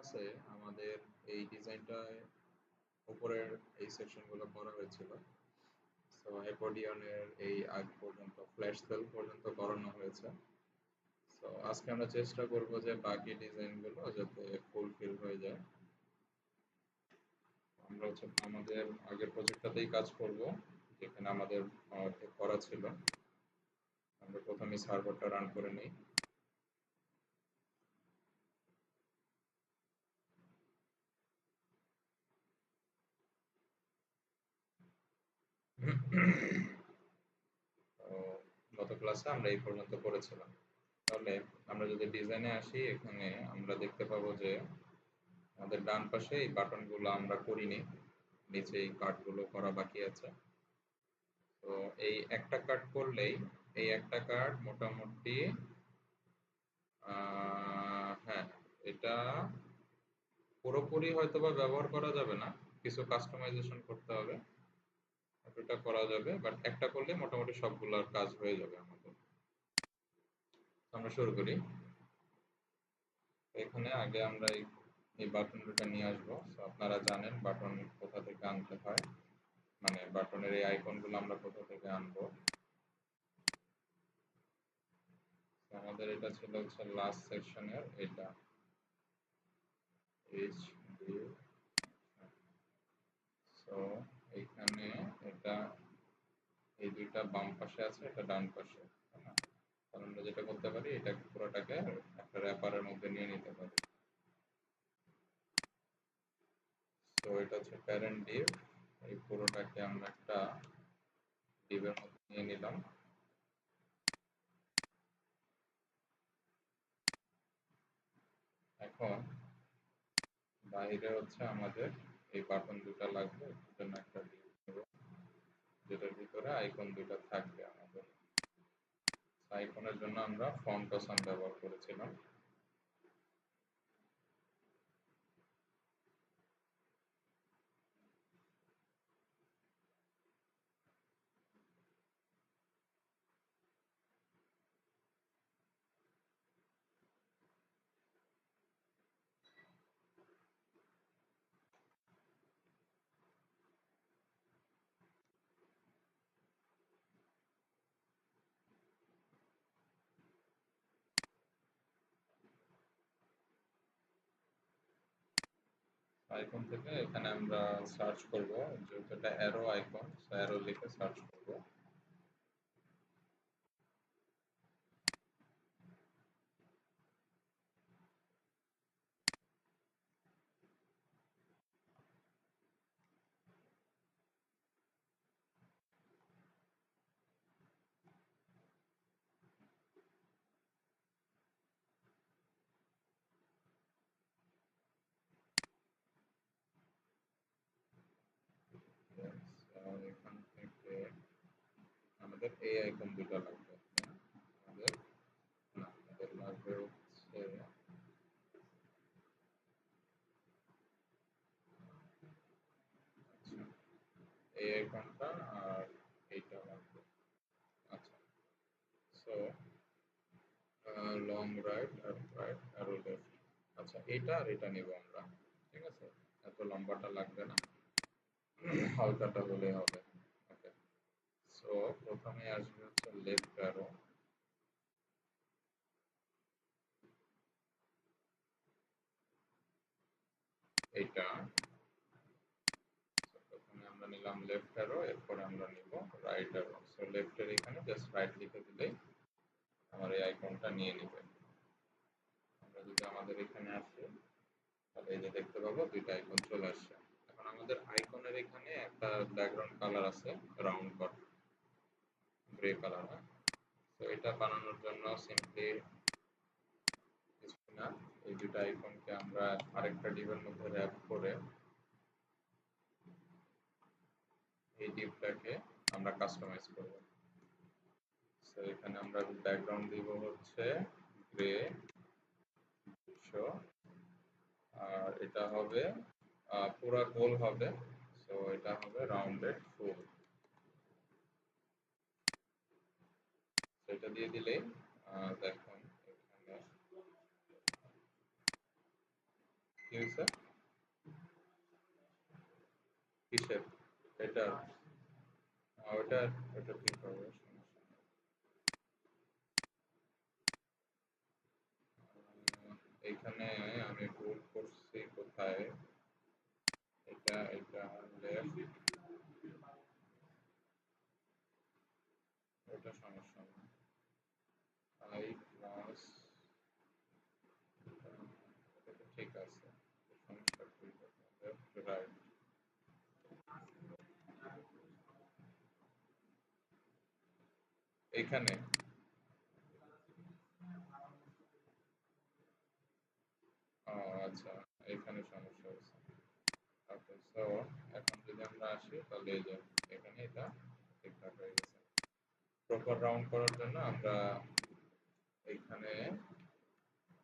ক্লাসে আমাদের এই ডিজাইনটায় উপরের এই সেকশনগুলো করা হয়েছিল। সো অ্যাকর্ডিয়নের এই আগ পর্যন্ত ফ্ল্যাশ সেল পর্যন্ত করানো হয়েছে। সো আজকে আমরা চেষ্টা করব যে বাকি ডিজাইনগুলো যাতে ফুলফিল হয়ে যায়। আমরা আমাদের আগের প্রজেক্টটাতেই কাজ করব, যেখানে আমাদের অর্ধেক করা ছিল। আমরা প্রথমে সার্ভারটা রান করে নিই। গত ক্লাসে আমরা এই পর্যন্ত করেছিলাম। তাহলে আমরা যদি ডিজাইনে আসি, এখানে আমরা দেখতে পাবো যে আমাদের ডান পাশে এই বাটনগুলো আমরা করিনি, নিচে এই কাটগুলো করা বাকি আছে। তো এই একটা কাট করলেই এই একটা কাট মোটামুটি হ্যাঁ, এটা পুরোপুরি হয়তোবা ব্যবহার করা যাবে না, কিছু কাস্টমাইজেশন করতে হবে, এটা করা যাবে, বাট একটা করলে মোটামুটি সবগুলোর কাজ হয়ে যাবে আমাদের। আমরা শুরু করি। এখানে আগে আমরা এই বাটন দুটো নিয়ে আসবো। আপনারা জানেন বাটন কোথা থেকে আনতে হয়, মানে বাটনের এই আইকনগুলো আমরা কোথা থেকে আনবো। আমাদের এটা ছিল হচ্ছে লাস্ট সেকশনের এটা সো এইখানে এটা এই দুইটা বাম পাশে আছে, এটা ডান পাশে, তাই না? তাহলে আমরা যেটা করতে পারি, এটা পুরোটাকে একটা র্যাপারের মধ্যে নিয়ে নিতে পারি। তো এটা হচ্ছে প্যারেন্ট ডিভ, এই পুরোটাকে আমরা একটা ডিভের মধ্যে নিয়ে নিলাম। এখন বাইরে হচ্ছে আমাদের এই বাটন দুটো লাগবে, এর জন্য একটা ডিভ নেব, যেটার ভিতরে আইকন দুটো থাকবে আমাদের। আইকনের জন্য আমরা ফন্ট অসাম ব্যবহার করেছিলাম। আইকন থেকে এখানে আমরা সার্চ করব, যেহেতু এটা অ্যারো আইকন, অ্যারো লিখে সার্চ করব। এখান থেকে আমাদের এই আইকন দুটো লাগবে, আমাদের লাগবে হচ্ছে এই আইকনটা আর এইটা লাগবে। আচ্ছা, সো লং রাইট আর রাইট অ্যারো লেফট। আচ্ছা, এটা আর এটা নিব আমরা, ঠিক আছে? এত লম্বাটা লাগবে না, হালকাটা হলে হবে। ওকে, সো প্রথমে আসবে হচ্ছে লেফট অ্যারো, এইটা। প্রথমে আমরা নিলাম লেফট অ্যারো, এরপরে আমরা নিব রাইট অ্যারো। সো লেফটের এখানে জাস্ট রাইট লিখে দিলেই আমার এই আইকনটা নিয়ে নেবে। আমরা যদি আমাদের এখানে আসি, তাহলে এই যে দেখতে পাবো দুইটা আইকন চলে আসছে। এখন আমাদের আইকনের এখানে একটা ব্যাকগ্রাউন্ড কালার আছে, রাউন্ড কট গ্রে কালার। তো এটা বানানোর জন্য সিম্পলি কিছু না, এই দুইটা আইকনকে আমরা আরেকটা ডিভের মধ্যে র্যাপ করে এই ডিভটাকে আমরা কাস্টমাইজ করব। সো এখানে আমরা ব্যাকগ্রাউন্ড দিব হচ্ছে গ্রে 200, আর এটা হবে পুরা গোল হবে, সো এটা হবে রাউন্ডেড ফুল। সেটা দিয়ে দিলেই দেখুন এখানে কি হয়েছে? কিসের? এটা ওটা ওটা ঠিক হবে, সমস্যা নেই। এইখানে আমি ভুল করছি কোথায়? এটা লেফট, ওটা সমস্যা না। আই প্লাস এটা তো ঠিক আছে, সমস্যা কি? লেফট রাইট এইখানে। ও আচ্ছা, এখানে সমস্যা হয়েছে। ওকে, সো এখন যদি আমরা আসি তাহলে এই যে এখানে এটা ঠিকঠাক হয়ে গেছে। প্রপার রাউন্ড করার জন্য আমরা এইখানে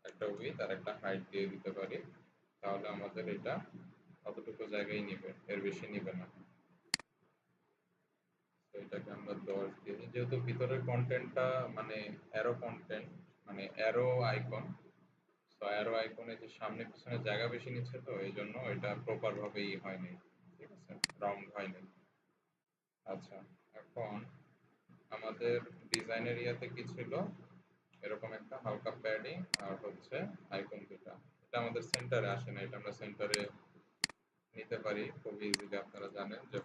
একটা উইডথ আর একটা হাইট দিয়ে দিতে পারি, তাহলে আমাদের এটা অতটুকু জায়গায় নিবে, এর বেশি নিবে না। তো এটাকে আমরা 10 দিয়ে দিই, যেহেতু ভিতরের কন্টেন্টটা মানে অ্যারো কন্টেন্ট, মানে অ্যারো আইকন, তো অ্যারো আইকনে যে সামনে পিছনে জায়গা বেশি নিচ্ছে, তো এই জন্য এটা প্রপার ভাবে হয়নি, ঠিক আছে, রাউন্ড হয়নি। আচ্ছা, এখন আমাদের ডিজাইন এরিয়াতে কি ছিল? এরকম একটা হালকা প্যাডিং আর হচ্ছে আইকন দুটা। এটা আমাদের সেন্টারে আসে না, এটা আমরা সেন্টারে নিতে পারি খুব ইজিলি। আপনারা জানেন যে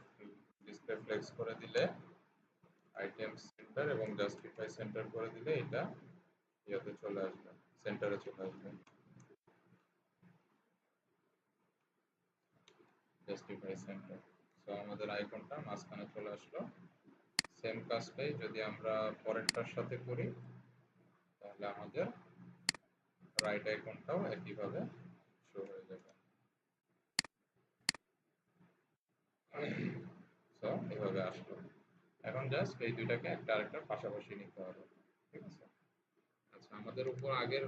ডিসপ্লে ফ্লেক্স করে দিলে আইটেম সেন্টার এবং জাস্টিফাই সেন্টার করে দিলে এটা ইয়াতে চলে আসবে, সেন্টারে চলে আসবে। জাস্টিফাই সেন্টার, সো আমাদের আইকনটা মাঝখানে চলে আসলো। সেম কাজটাই যদি আমরা পরেরটার সাথে করি, তাহলে আমাদের রাইট আইকনটাও একইভাবে শো হয়ে যাবে। সো এভাবে আসলো। এখন জাস্ট এই দুইটাকে একটা আরেকটার পাশাপাশি নিতে হবে, ঠিক আছে। আচ্ছা, আমাদের উপর আগের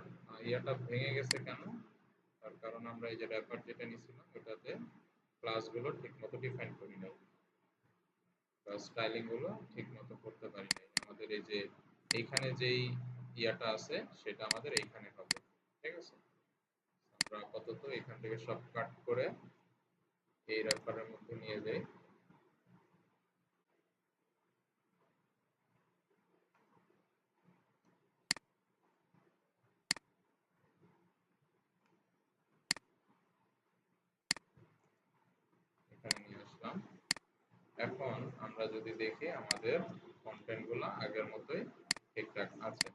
ইয়াটা ভেঙে গেছে কেন? তার কারণ আমরা এই যে র্যাপার যেটা নিয়েছিলাম ওটাতে ক্লাসগুলো ঠিক মতো ডিফাইন করি নাই, বা স্টাইলিং গুলো ঠিক মতো করতে পারি নাই। আমাদের এই যে এইখানে যেই ইয়াটা আছে সেটা আমাদের এইখানে হবে, ঠিক আছে। আমরা আপাতত এখান থেকে সব কাট করে এই র্যাপারের মধ্যে নিয়ে যাই। এখানে নিয়ে আসলাম। এখন আমরা যদি দেখি আমাদের কন্টেন্ট গুলো আগের মতোই ঠিকঠাক আছে।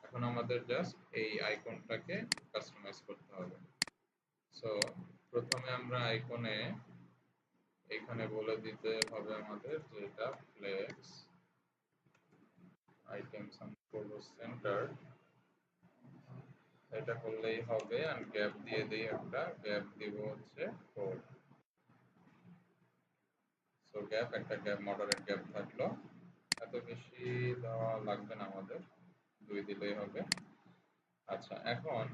এখন আমাদের জাস্ট এই আইকনটাকে কাস্টমাইজ করতে হবে। সো প্রথমে আমরা আইকনে এখানে বলে দিতে হবে আমাদের যে এটা ফ্লেক্স আইটেমস করব সেন্টার, এটা করলেই হবে। আমি গ্যাপ দিয়ে দিই, একটা গ্যাপ দিব হচ্ছে 4। সো গ্যাপ, একটা গ্যাপ, মডারেট গ্যাপ থাকলো। এত বেশি দেওয়া লাগবে না আমাদের, 2 দিলেই হবে। আচ্ছা, এখন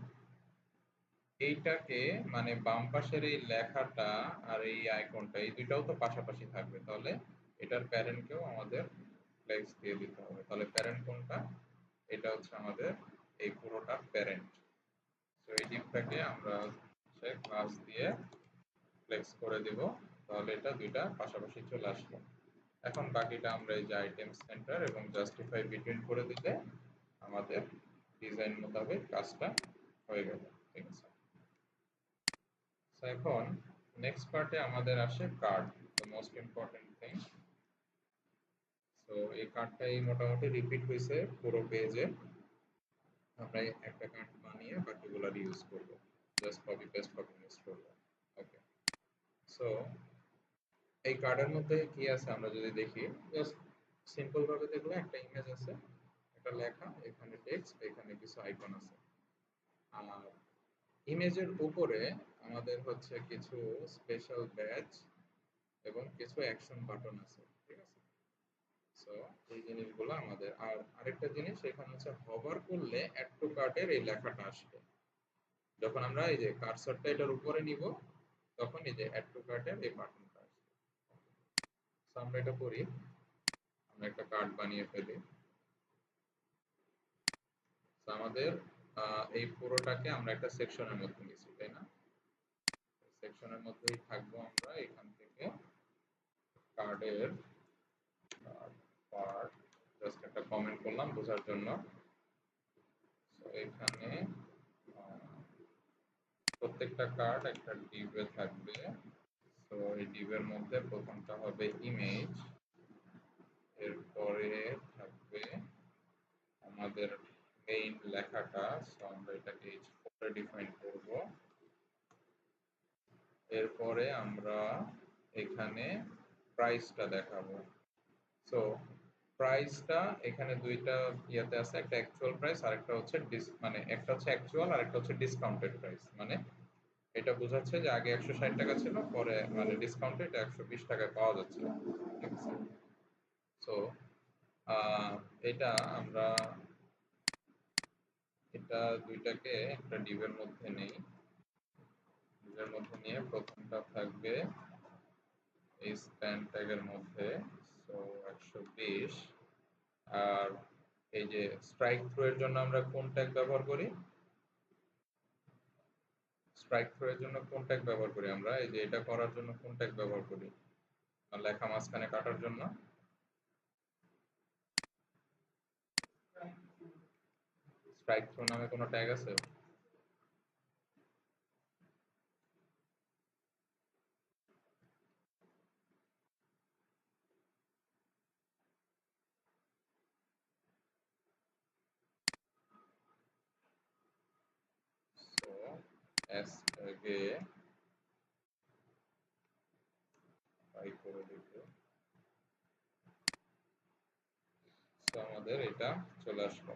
এইটাকে মানে বাম পাশের এই লেখাটা আর এই আইকনটা এই দুইটাও তো পাশাপাশি থাকবে, তাহলে এটার প্যারেন্টকেও আমাদের ফ্লেক্স দিয়ে দিতে হবে। তাহলে প্যারেন্ট কোনটা? এটা হচ্ছে আমাদের এই পুরোটার প্যারেন্ট। তো এই ডিপটাকে আমরা হচ্ছে ক্লাস দিয়ে ফ্লেক্স করে দিব, তাহলে এটা দুইটা পাশাপাশি চলে আসলো। এখন বাকিটা আমরা এই যে আইটেম সেন্টার এবং জাস্টিফাই বিটুইন করে দিলে আমাদের ডিজাইন মোতাবেক কাজটা হয়ে গেল, ঠিক আছে। সো এখন নেক্সট পার্টে আমাদের আসে card, the most important thing. So এই কার্ডটাই মোটামুটি রিপিট হয়েছে পুরো পেজে। আমরা একটা কার্ড বানিয়ে বাকিগুলো ইউজ করব, জাস্ট কপি পেস্ট করব। ওকে, সো এই কার্ডের মধ্যে কি আছে আমরা যদি দেখি, জাস্ট সিম্পল ভাবে দেখলে একটা ইমেজ আছে, একটা লেখা, এখানে টেক্সট, এখানে কিছু আইকন আছে। আর ইমেজের উপরে আমাদের হচ্ছে কিছু স্পেশাল ব্যাজ এবং কিছু অ্যাকশন বাটন আছে, ঠিক আছে। সো এই জিনিসগুলো আমাদের, আর আরেকটা জিনিস এখানে হচ্ছে হভার করলে অ্যাড টু কার্টের এই লেখাটা আসবে। যখন আমরা এই যে কার্সরটা এটার উপরে নিব, তখন এই যে অ্যাড টু কার্টের এই বাটনটা আসবে। সো আমরা এটা করি, আমরা একটা কার্ড বানিয়ে ফেলি। সো আমাদের এই পুরোটাকে আমরা একটা সেকশনের মধ্যে নিয়েছি, তাই না? সেকশনের মধ্যেই থাকবো আমরা। এখান থেকে কার্ডের পার্ট জাস্ট একটা কমেন্ট করলাম বোঝার জন্য। তো এখানে প্রত্যেকটা কার্ড একটা ডিবে থাকবে। তো এই ডিবের মধ্যে প্রথমটা হবে ইমেজ, এরপরে থাকবে আমাদের মেইন লেখাটা। সো আমরা এটাকে H4 এ ডিফাইন করব। এরপরে আমরা এখানে প্রাইসটা দেখাবো। সো প্রাইসটা এখানে দুইটা ইয়াতে আছে, একটা অ্যাকচুয়াল প্রাইস আর একটা হচ্ছে মানে একটা হচ্ছে অ্যাকচুয়াল আর একটা হচ্ছে ডিসকাউন্টেড প্রাইস। মানে এটা বোঝাচ্ছে যে আগে 160 টাকা ছিল, পরে মানে ডিসকাউন্টে এটা 120 টাকায় পাওয়া যাচ্ছে। ঠিক আছে। সো এটা আমরা এটা দুইটাকে একটা ডিবের মধ্যে নেই। ডিবের মধ্যে নিয়ে প্রথমটা থাকবে এই স্প্যান ট্যাগের মধ্যে। সো 120। আর এই যে স্ট্রাইক থ্রো এর জন্য আমরা কোন ট্যাগ ব্যবহার করি? স্ট্রাইক থ্রো এর জন্য কোন ট্যাগ ব্যবহার করি আমরা? এই যে এটা করার জন্য কোন ট্যাগ ব্যবহার করি? লেখা মাঝখানে কাটার জন্য স্ট্রাইক থ্রো নামে কোনো ট্যাগ আছে? সো এস ট্যাগে ট্রাই করে দেখি। সো আমাদের এটা চলে আসলো,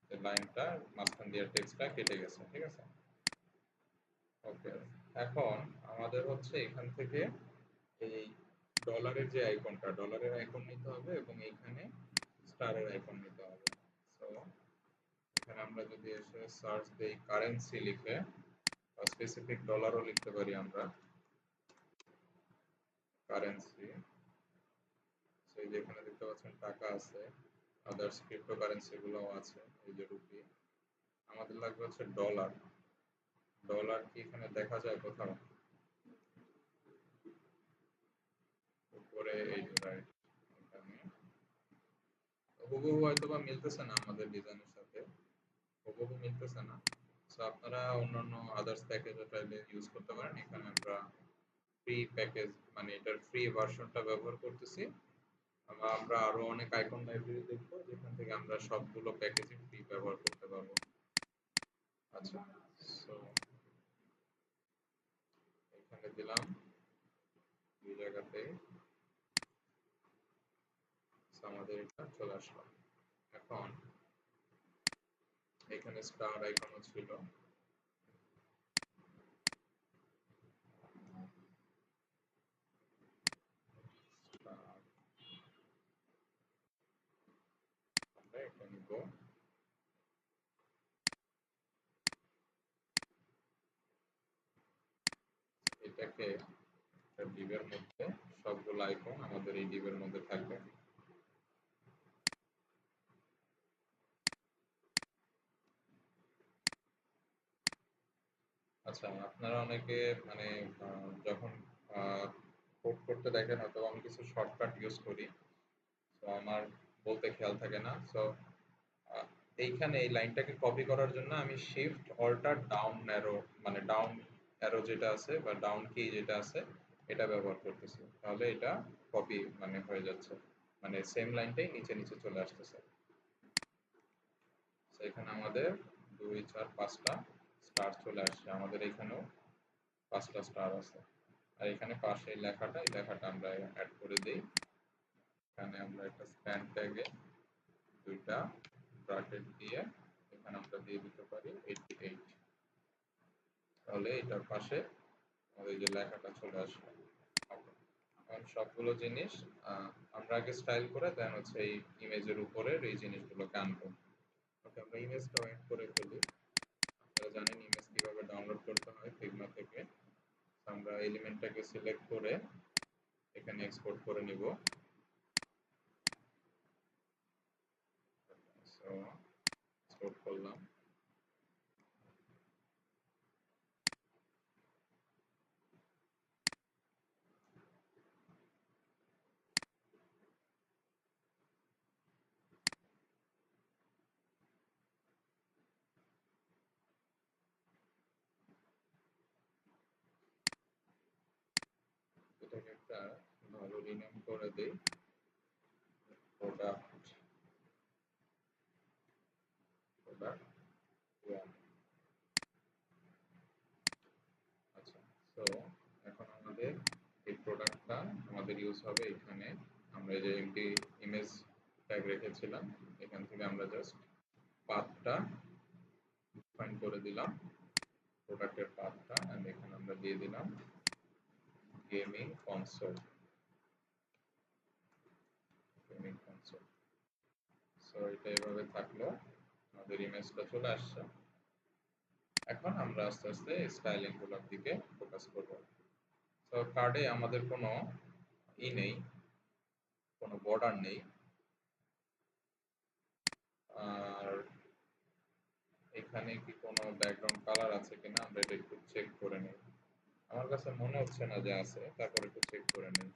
যে লাইনটা মাঝখান দিয়ে টেক্সটটা কেটে গেছে। ঠিক আছে। ওকে, এখন আমাদের হচ্ছে এখান থেকে এই ডলারের যে আইকনটা, ডলারের আইকন নিতে হবে এবং এইখানে স্টারের আইকন নিতে হবে। সো এখানে আমরা যদি এসে সার্চ দেই কারেন্সি লিখে, বা স্পেসিফিক ডলারও লিখতে পারি আমরা, কারেন্সি। সেই যেখানে দেখতে পাচ্ছেন টাকা আছে, আদার্স ক্রিপ্টোকারেন্সি গুলোও আছে, এই যে রুপি। আমাদের লাগবে হচ্ছে ডলার। ডলার কি এখানে দেখা যায় কোথাও? উপরে এই যে রাইট, এখানে হুবহু হয়তো বা মিলতেছে না আমাদের ডিজাইনের সাথে, হুবহু মিলতেছে না। সো আপনারা অন্যান্য আদার্স প্যাকেজও চাইলে ইউজ করতে পারেন। এখানে আমরা ফ্রি প্যাকেজ মানে এটার ফ্রি ভার্সনটা ব্যবহার করতেছি। আমরা আরো অনেক আইকন লাইব্রেরি দেখবো যেখান থেকে আমরা সবগুলো প্যাকেজই ফ্রি ব্যবহার করতে পারবো। আচ্ছা, সো এখানে দিলাম দুই জায়গাতে। আমাদের এটা চলে আসলো। এখন এখানে স্টার আইকনও ছিল। আমরা এটা নিব। এটাকে একটা ডিবের মধ্যে, সবগুলো আইকন আমাদের এই ডিবের মধ্যে থাকবে। আচ্ছা, আপনারা অনেকে মানে যখন কোড করতে দেখেন হয়তো আমি কিছু শর্টকাট ইউজ করি, তো আমার বলতে খেয়াল থাকে না। সো এইখানে এই লাইনটাকে কপি করার জন্য আমি শিফট অল্টার ডাউন অ্যারো, মানে ডাউন অ্যারো যেটা আছে বা ডাউন কি যেটা আছে এটা ব্যবহার করতেছি। তাহলে এটা কপি মানে হয়ে যাচ্ছে, মানে সেম লাইনটাই নিচে নিচে চলে আসতেছে। তো এখানে আমাদের 2 4 5টা স্টার চলে আসছে। আমাদের এখানেও 5টা স্টার আছে। আর এখানে পাশে এই লেখাটা আমরা অ্যাড করে দেই। এখানে আমরা একটা স্প্যান ট্যাগে দুইটা ব্র্যাকেট দিয়ে এখানে আমরা দিয়ে দিতে পারি 88। তাহলে এটার পাশে আমাদের যে লেখাটা চলে আসবে। এখন সবগুলো জিনিস আমরা আগে স্টাইল করে দেন হচ্ছে এই ইমেজের উপরে এই জিনিসগুলোকে আনবো। ওকে, আমরা ইমেজটাও অ্যাড করে ফেলি। আপনারা জানেন ইমেজ কিভাবে ডাউনলোড করতে হয় ফিগমা থেকে। আমরা এলিমেন্টটাকে সিলেক্ট করে এখানে এক্সপোর্ট করে নিব। সো এক্সপোর্ট করলাম। রিনেম করে দেই প্রোডাক্ট প্রোডাক্ট 1। আচ্ছা, তো এখন আমাদের এই প্রোডাক্টটা আমাদের ইউজ হবে এখানে। আমরা যে এমটি ইমেজ ট্যাগ রেখেছিলাম এখান থেকে আমরা জাস্ট পাথটা ডিফাইন করে দিলাম, প্রোডাক্টের পাথটা, এন্ড এখানে আমরা দিয়ে দিলাম gaming console. Gaming console. So এটা এভাবে থাকলো, আমাদের ইমেজটা চলে আসছে। এখন আমরা আস্তে আস্তে স্টাইলিং গুলোর দিকে ফোকাস করব। তো কার্ডে আমাদের কোনো নেই, কোনো বর্ডার নেই, আর এখানে কি কোনো ব্যাকগ্রাউন্ড কালার আছে কিনা আমরা এটা একটু চেক করে নিই। আমার কাছে মনে হচ্ছে না যে আছে, তারপর একটু চেক করে নিই।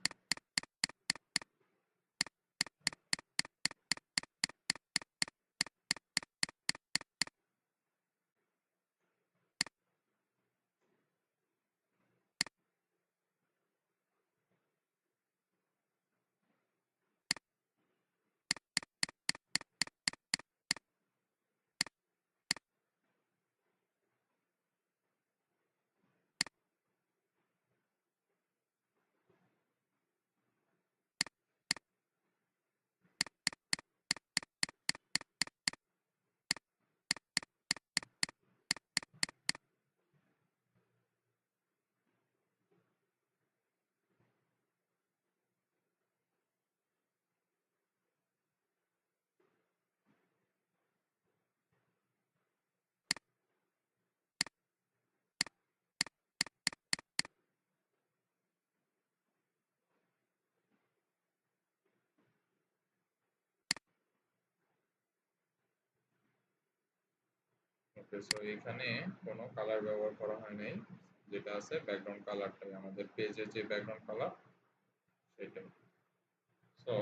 ওকে, সো এখানে কোনো কালার ব্যবহার করা হয় নাই, যেটা আছে ব্যাকগ্রাউন্ড কালারটাই আমাদের পেজের যে ব্যাকগ্রাউন্ড কালার সেটাই। সো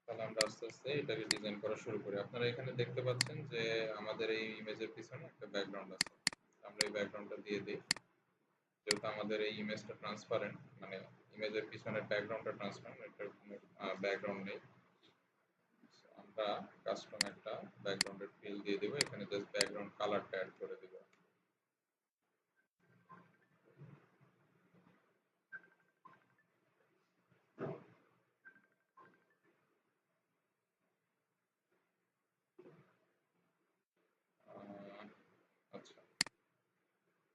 তাহলে আমরা আস্তে আস্তে এটাকে ডিজাইন করা শুরু করি। আপনারা এখানে দেখতে পাচ্ছেন যে আমাদের এই ইমেজের পিছনে একটা ব্যাকগ্রাউন্ড আছে। আমরা এই ব্যাকগ্রাউন্ডটা দিয়ে দিই। যেহেতু আমাদের এই ইমেজটা ট্রান্সপারেন্ট, মানে ইমেজের পিছনের ব্যাকগ্রাউন্ডটা ট্রান্সপারেন্ট, এটার কোনো ব্যাকগ্রাউন্ড নেই। আমরা কাস্টম একটা ব্যাকগ্রাউন্ডের ফিল দিয়ে দেব, এখানে জাস্ট ব্যাকগ্রাউন্ড কালারটা অ্যাড করে দেব। আচ্ছা,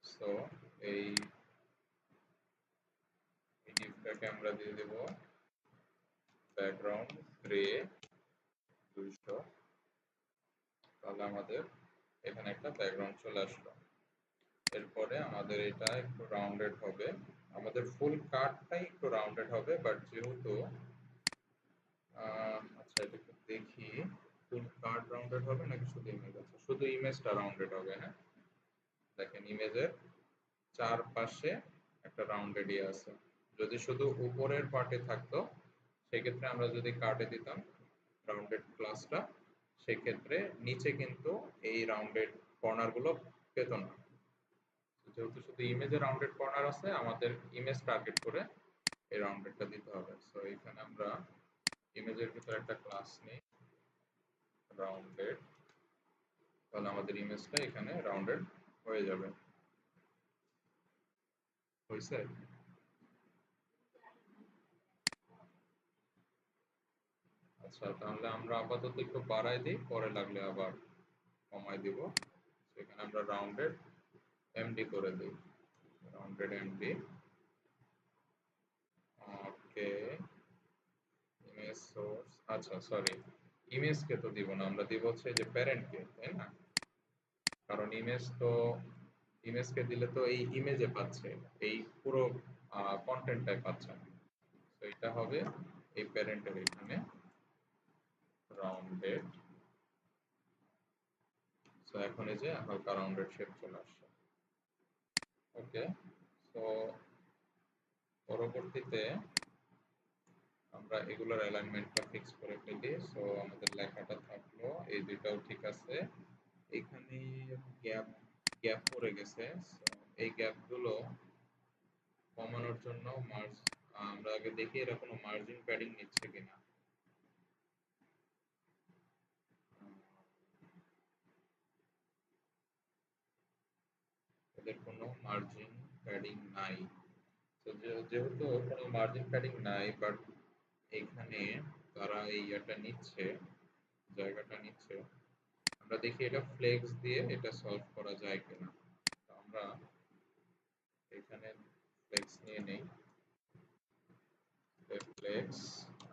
সো এই ডিভটাকে আমরা দিয়ে দেব ব্যাকগ্রাউন্ড গ্রে 200। তাহলে আমাদের এখানে একটা ব্যাকগ্রাউন্ড চলে আসলো। এরপরে আমাদের এটা একটু রাউন্ডেড হবে, আমাদের ফুল কার্ডটাই একটু রাউন্ডেড হবে, বাট যেহেতু আচ্ছা এটা একটু দেখি ফুল কার্ড রাউন্ডেড হবে নাকি শুধু ইমেজ। আছে শুধু ইমেজটা রাউন্ডেড হবে। হ্যাঁ, দেখেন ইমেজের চারপাশে একটা রাউন্ডেড আছে। যদি শুধু উপরের পার্টে থাকতো সেক্ষেত্রে আমরা যদি কার্ডে দিতাম রাউন্ডেড ক্লাসটা, সেক্ষেত্রে নিচে কিন্তু এই রাউন্ডেড কর্নার গুলো পেত না। যেহেতু শুধু ইমেজে রাউন্ডেড কর্নার আছে, আমাদের ইমেজ টার্গেট করে এই রাউন্ডেডটা দিতে হবে। সো এখানে আমরা ইমেজের ভিতরে একটা ক্লাস নিই রাউন্ডেড, তাহলে আমাদের ইমেজটা এখানে রাউন্ডেড হয়ে যাবে। হয়েছে? আচ্ছা, তাহলে আমরা আপাতত একটু বাড়াই দিই, পরে লাগলে আবার কমাই দিব। সেখানে আমরা রাউন্ডেড এমডি করে দিই, রাউন্ডেড এমডি। ওকে, ইমেজ সোর্স, আচ্ছা সরি, ইমেজকে তো দিব না, আমরা দিব হচ্ছে যে প্যারেন্টকে, তাই না? কারণ ইমেজকে দিলে তো এই ইমেজে পাচ্ছে, এই পুরো কন্টেন্টটাই পাচ্ছে না। তো এটা হবে এই প্যারেন্টের এখানে রাউন্ডেড। সো এখন এই যে হালকা রাউন্ডেড শেপ চলে আসছে। ওকে, সো পরবর্তীতে আমরা এগুলোর অ্যালাইনমেন্টটা ফিক্স করে ফেলি। সো আমাদের লেখাটা থাকলো, এই দুইটাও ঠিক আছে। এখানে গ্যাপ গ্যাপ পড়ে গেছে, সো এই গ্যাপগুলো কমানোর জন্য আমরা আগে দেখি এরা কোনো মার্জিন প্যাডিং নিচ্ছে কিনা। এদের কোনো মার্জিন প্যাডিং নাই। তো যেহেতু কোনো মার্জিন প্যাডিং নাই, বাট এখানে তারা এই ইয়েটা নিচ্ছে, জায়গাটা নিচ্ছে, আমরা দেখি এটা ফ্লেক্স দিয়ে এটা সলভ করা যায় কিনা। আমরা এখানে ফ্লেক্স নিয়ে নেই, ফ্লেক্স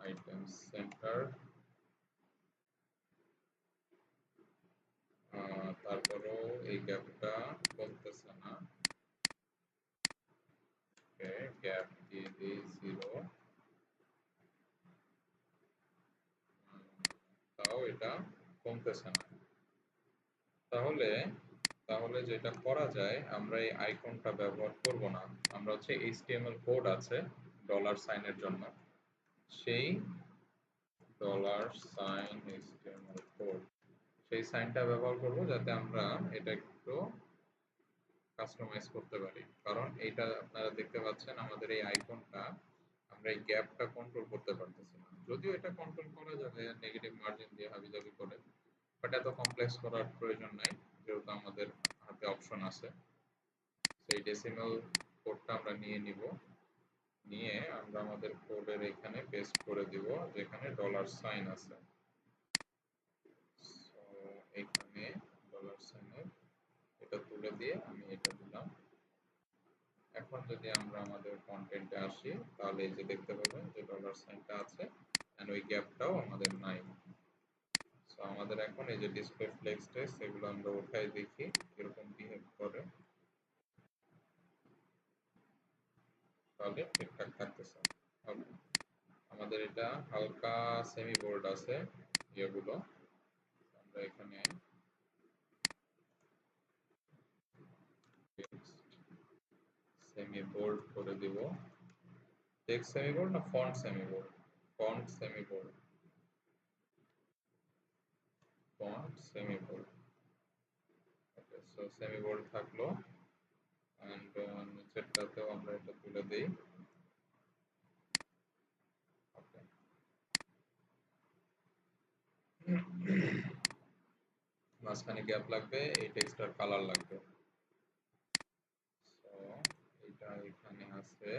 আইটেম সেন্টার, তারপরও এই গ্যাপটা বলতেছে না, গ্যাপ দিয়ে দিই 0, তাও এটা কমতেছে না। তাহলে তাহলে যেটা করা যায়, আমরা এই আইকনটা ব্যবহার করব না, আমরা হচ্ছে HTML কোড আছে ডলার সাইনের জন্য, সেই ডলার সাইন HTML কোড, সেই সাইনটা ব্যবহার করব যাতে আমরা এটা একটু কাস্টমাইজ করতে পারি। কারণ এইটা আপনারা দেখতে পাচ্ছেন আমাদের এই আইকনটা আমরা এই গ্যাপটা কন্ট্রোল করতে পারতেছি না। যদিও এটা কন্ট্রোল করা যাবে নেগেটিভ মার্জিন দিয়ে হাবিজাবি করে, বাট এত কমপ্লেক্স করার প্রয়োজন নাই, যেহেতু আমাদের হাতে অপশন আছে। সেই ডেসিমাল কোডটা আমরা নিয়ে নিব, নিয়ে আমরা আমাদের কোডের এখানে পেস্ট করে দিব যেখানে ডলার সাইন আছে। সো এখানে ডলার সাইনের এটা তুলে দিয়ে আমি এটা দিলাম। এখন যদি আমরা আমাদের কন্টেন্টে আসি, তাহলে এই যে দেখতে পাবেন যে ডলার সাইনটা আছে এন্ড ওই গ্যাপটাও আমাদের নাই। সো আমাদের এখন এই যে ডিসপ্লে ফ্লেক্স টেক্সট এগুলো আমরা উঠাই দেখি কিরকম বিহেভ করে, তাহলে ঠিকঠাক থাকতেছে। আমাদের এটা হালকা সেমি বোল্ড আছে ইয়েগুলো, আমরা এখানে সেমি বোল্ড করে দিব। টেক্সট সেমি বোল্ড না font semi bold? Font semi bold, font semi bold. Okay, so semi bold থাকলো এন্ড নিচেরটাতেও আমরা এটা তুলে দেই। ওকে, মাঝখানে গ্যাপ লাগবে, এই টেক্সটার কালার লাগবে। সো এটা এখানে আছে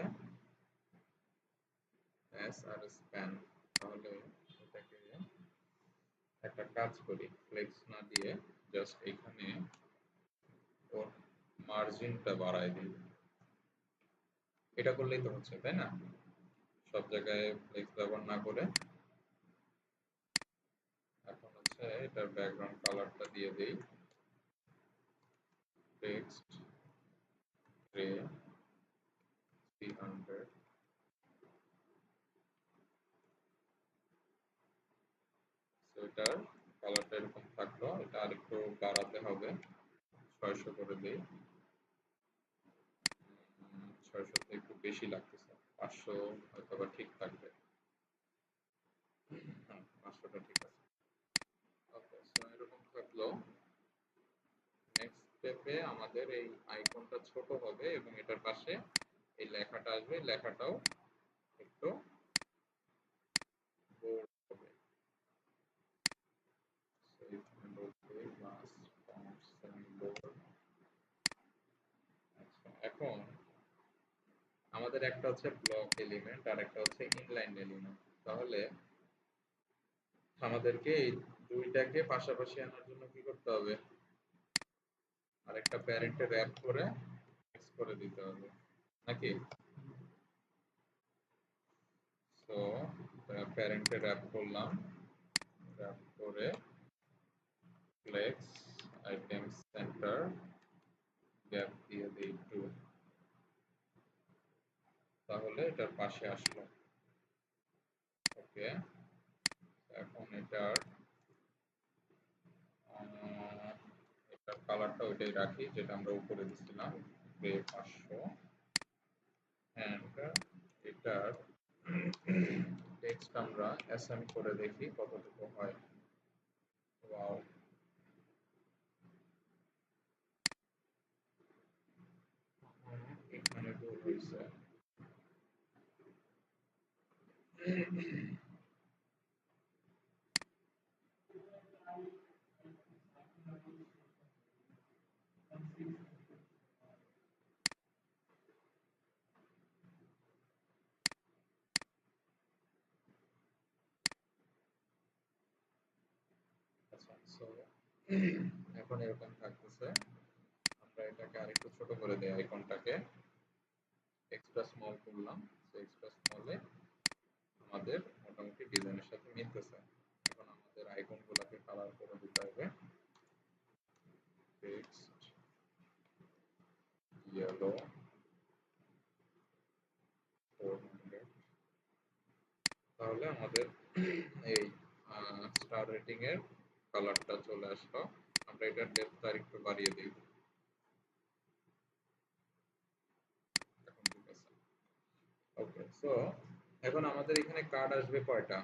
এস আর স্প্যান। তাহলে এটাকে একটা কাজ করি, ফ্লেক্স না দিয়ে জাস্ট এখানে ওর মার্জিনটা বাড়ায় দিই। এটা করলেই তো হচ্ছে, তাই না? সব জায়গায় ফ্লেক্স ব্যবহার না করে এখন হচ্ছে এটার ব্যাকগ্রাউন্ড কালারটা দিয়ে দেই টেক্সট গ্রে 300। সো এটার কালারটা এরকম থাকলো, এটা আরেকটু বাড়াতে হবে, 600 করে দেই। 600 তে একটু বেশি লাগতেছে, 500 হয়তো বা ঠিক থাকবে। 500টা ঠিক আছে। ওকে, সো এরকম থাকলো। নেক্সট স্টেপে আমাদের এই আইকনটা ছোট হবে এবং এটার পাশে এই লেখাটা আসবে, লেখাটাও একটু বোল্ড হবে। সো এখানে বলতে ক্লাস ফন্ট সেমি বোল্ড। আচ্ছা, এখন আমাদের একটা হচ্ছে ব্লক এলিমেন্ট আর একটা হচ্ছে ইনলাইন এলিমেন্ট। তাহলে আমাদেরকে এই দুইটাকে পাশাপাশি আনার জন্য কি করতে হবে? আরেকটা প্যারেন্টে র‍্যাপ করে মিক্স করে দিতে হবে, নাকি? সো প্যারেন্টে র‍্যাপ করলাম, র‍্যাপ করে ফ্লেক্স আইটেম সেন্টার গ্যাপ দিয়ে দিই 2, তাহলে এটার পাশে আসলো। ওকে, এখন এটার কালারটা ওইটাই রাখি যেটা আমরা উপরে দিছিলাম, গ্রে 500। এন্ড এটার টেক্সট আমরা অ্যাসাইন করে দেখি কতটুকু হয়। ওয়াও, আচ্ছা, সো এখন এরকম থাকতেছে। আমরা এটাকে আরেকটু ছোট করে দেই, আইকনটাকে এক্সট্রা স্মল করলাম। সো এক্সট্রা স্মলে আমাদের মোটামুটি ডিজাইনের সাথে মিলতেছে। এখন আমাদের আইকনগুলোকে কালার করে দিতে হবে। টেক্সট ইয়েলো 400, তাহলে আমাদের এই স্টার রেটিং এর কালারটা চলে আসলো। আমরা এটার ডেপথ আরেকটু বাড়িয়ে দিই। এখন ঠিক আছে। ওকে, সো এখন আমাদের এখানে কার্ড আসবে কয়টা?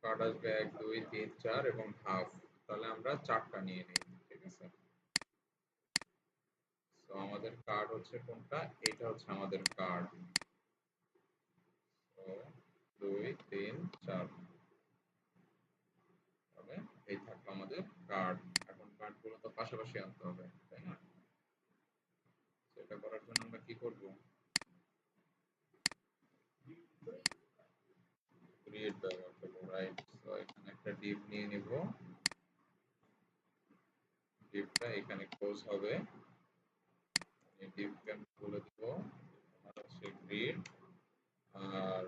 কার্ড আসবে 1 2 3 4 এবং হাফ। তাহলে আমরা 4টা নিয়ে নিই, ঠিক আছে? সো আমাদের কার্ড হচ্ছে কোনটা? এটা হচ্ছে আমাদের কার্ড। সো 2 3 4, তবে এই থাকলো আমাদের কার্ড। এখন কার্ডগুলো তো পাশাপাশি আনতে হবে, তাই না? সেটা করার জন্য আমরা কি করব? ক্রিয়েট ব্যবহার করবো, রাইট? সো এখানে একটা ডিভ নিয়ে নিব। ডিভটা এখানে ক্লোজ হবে। এই ডিভকে আমি বলে দিব আমার হচ্ছে গ্রিড। আর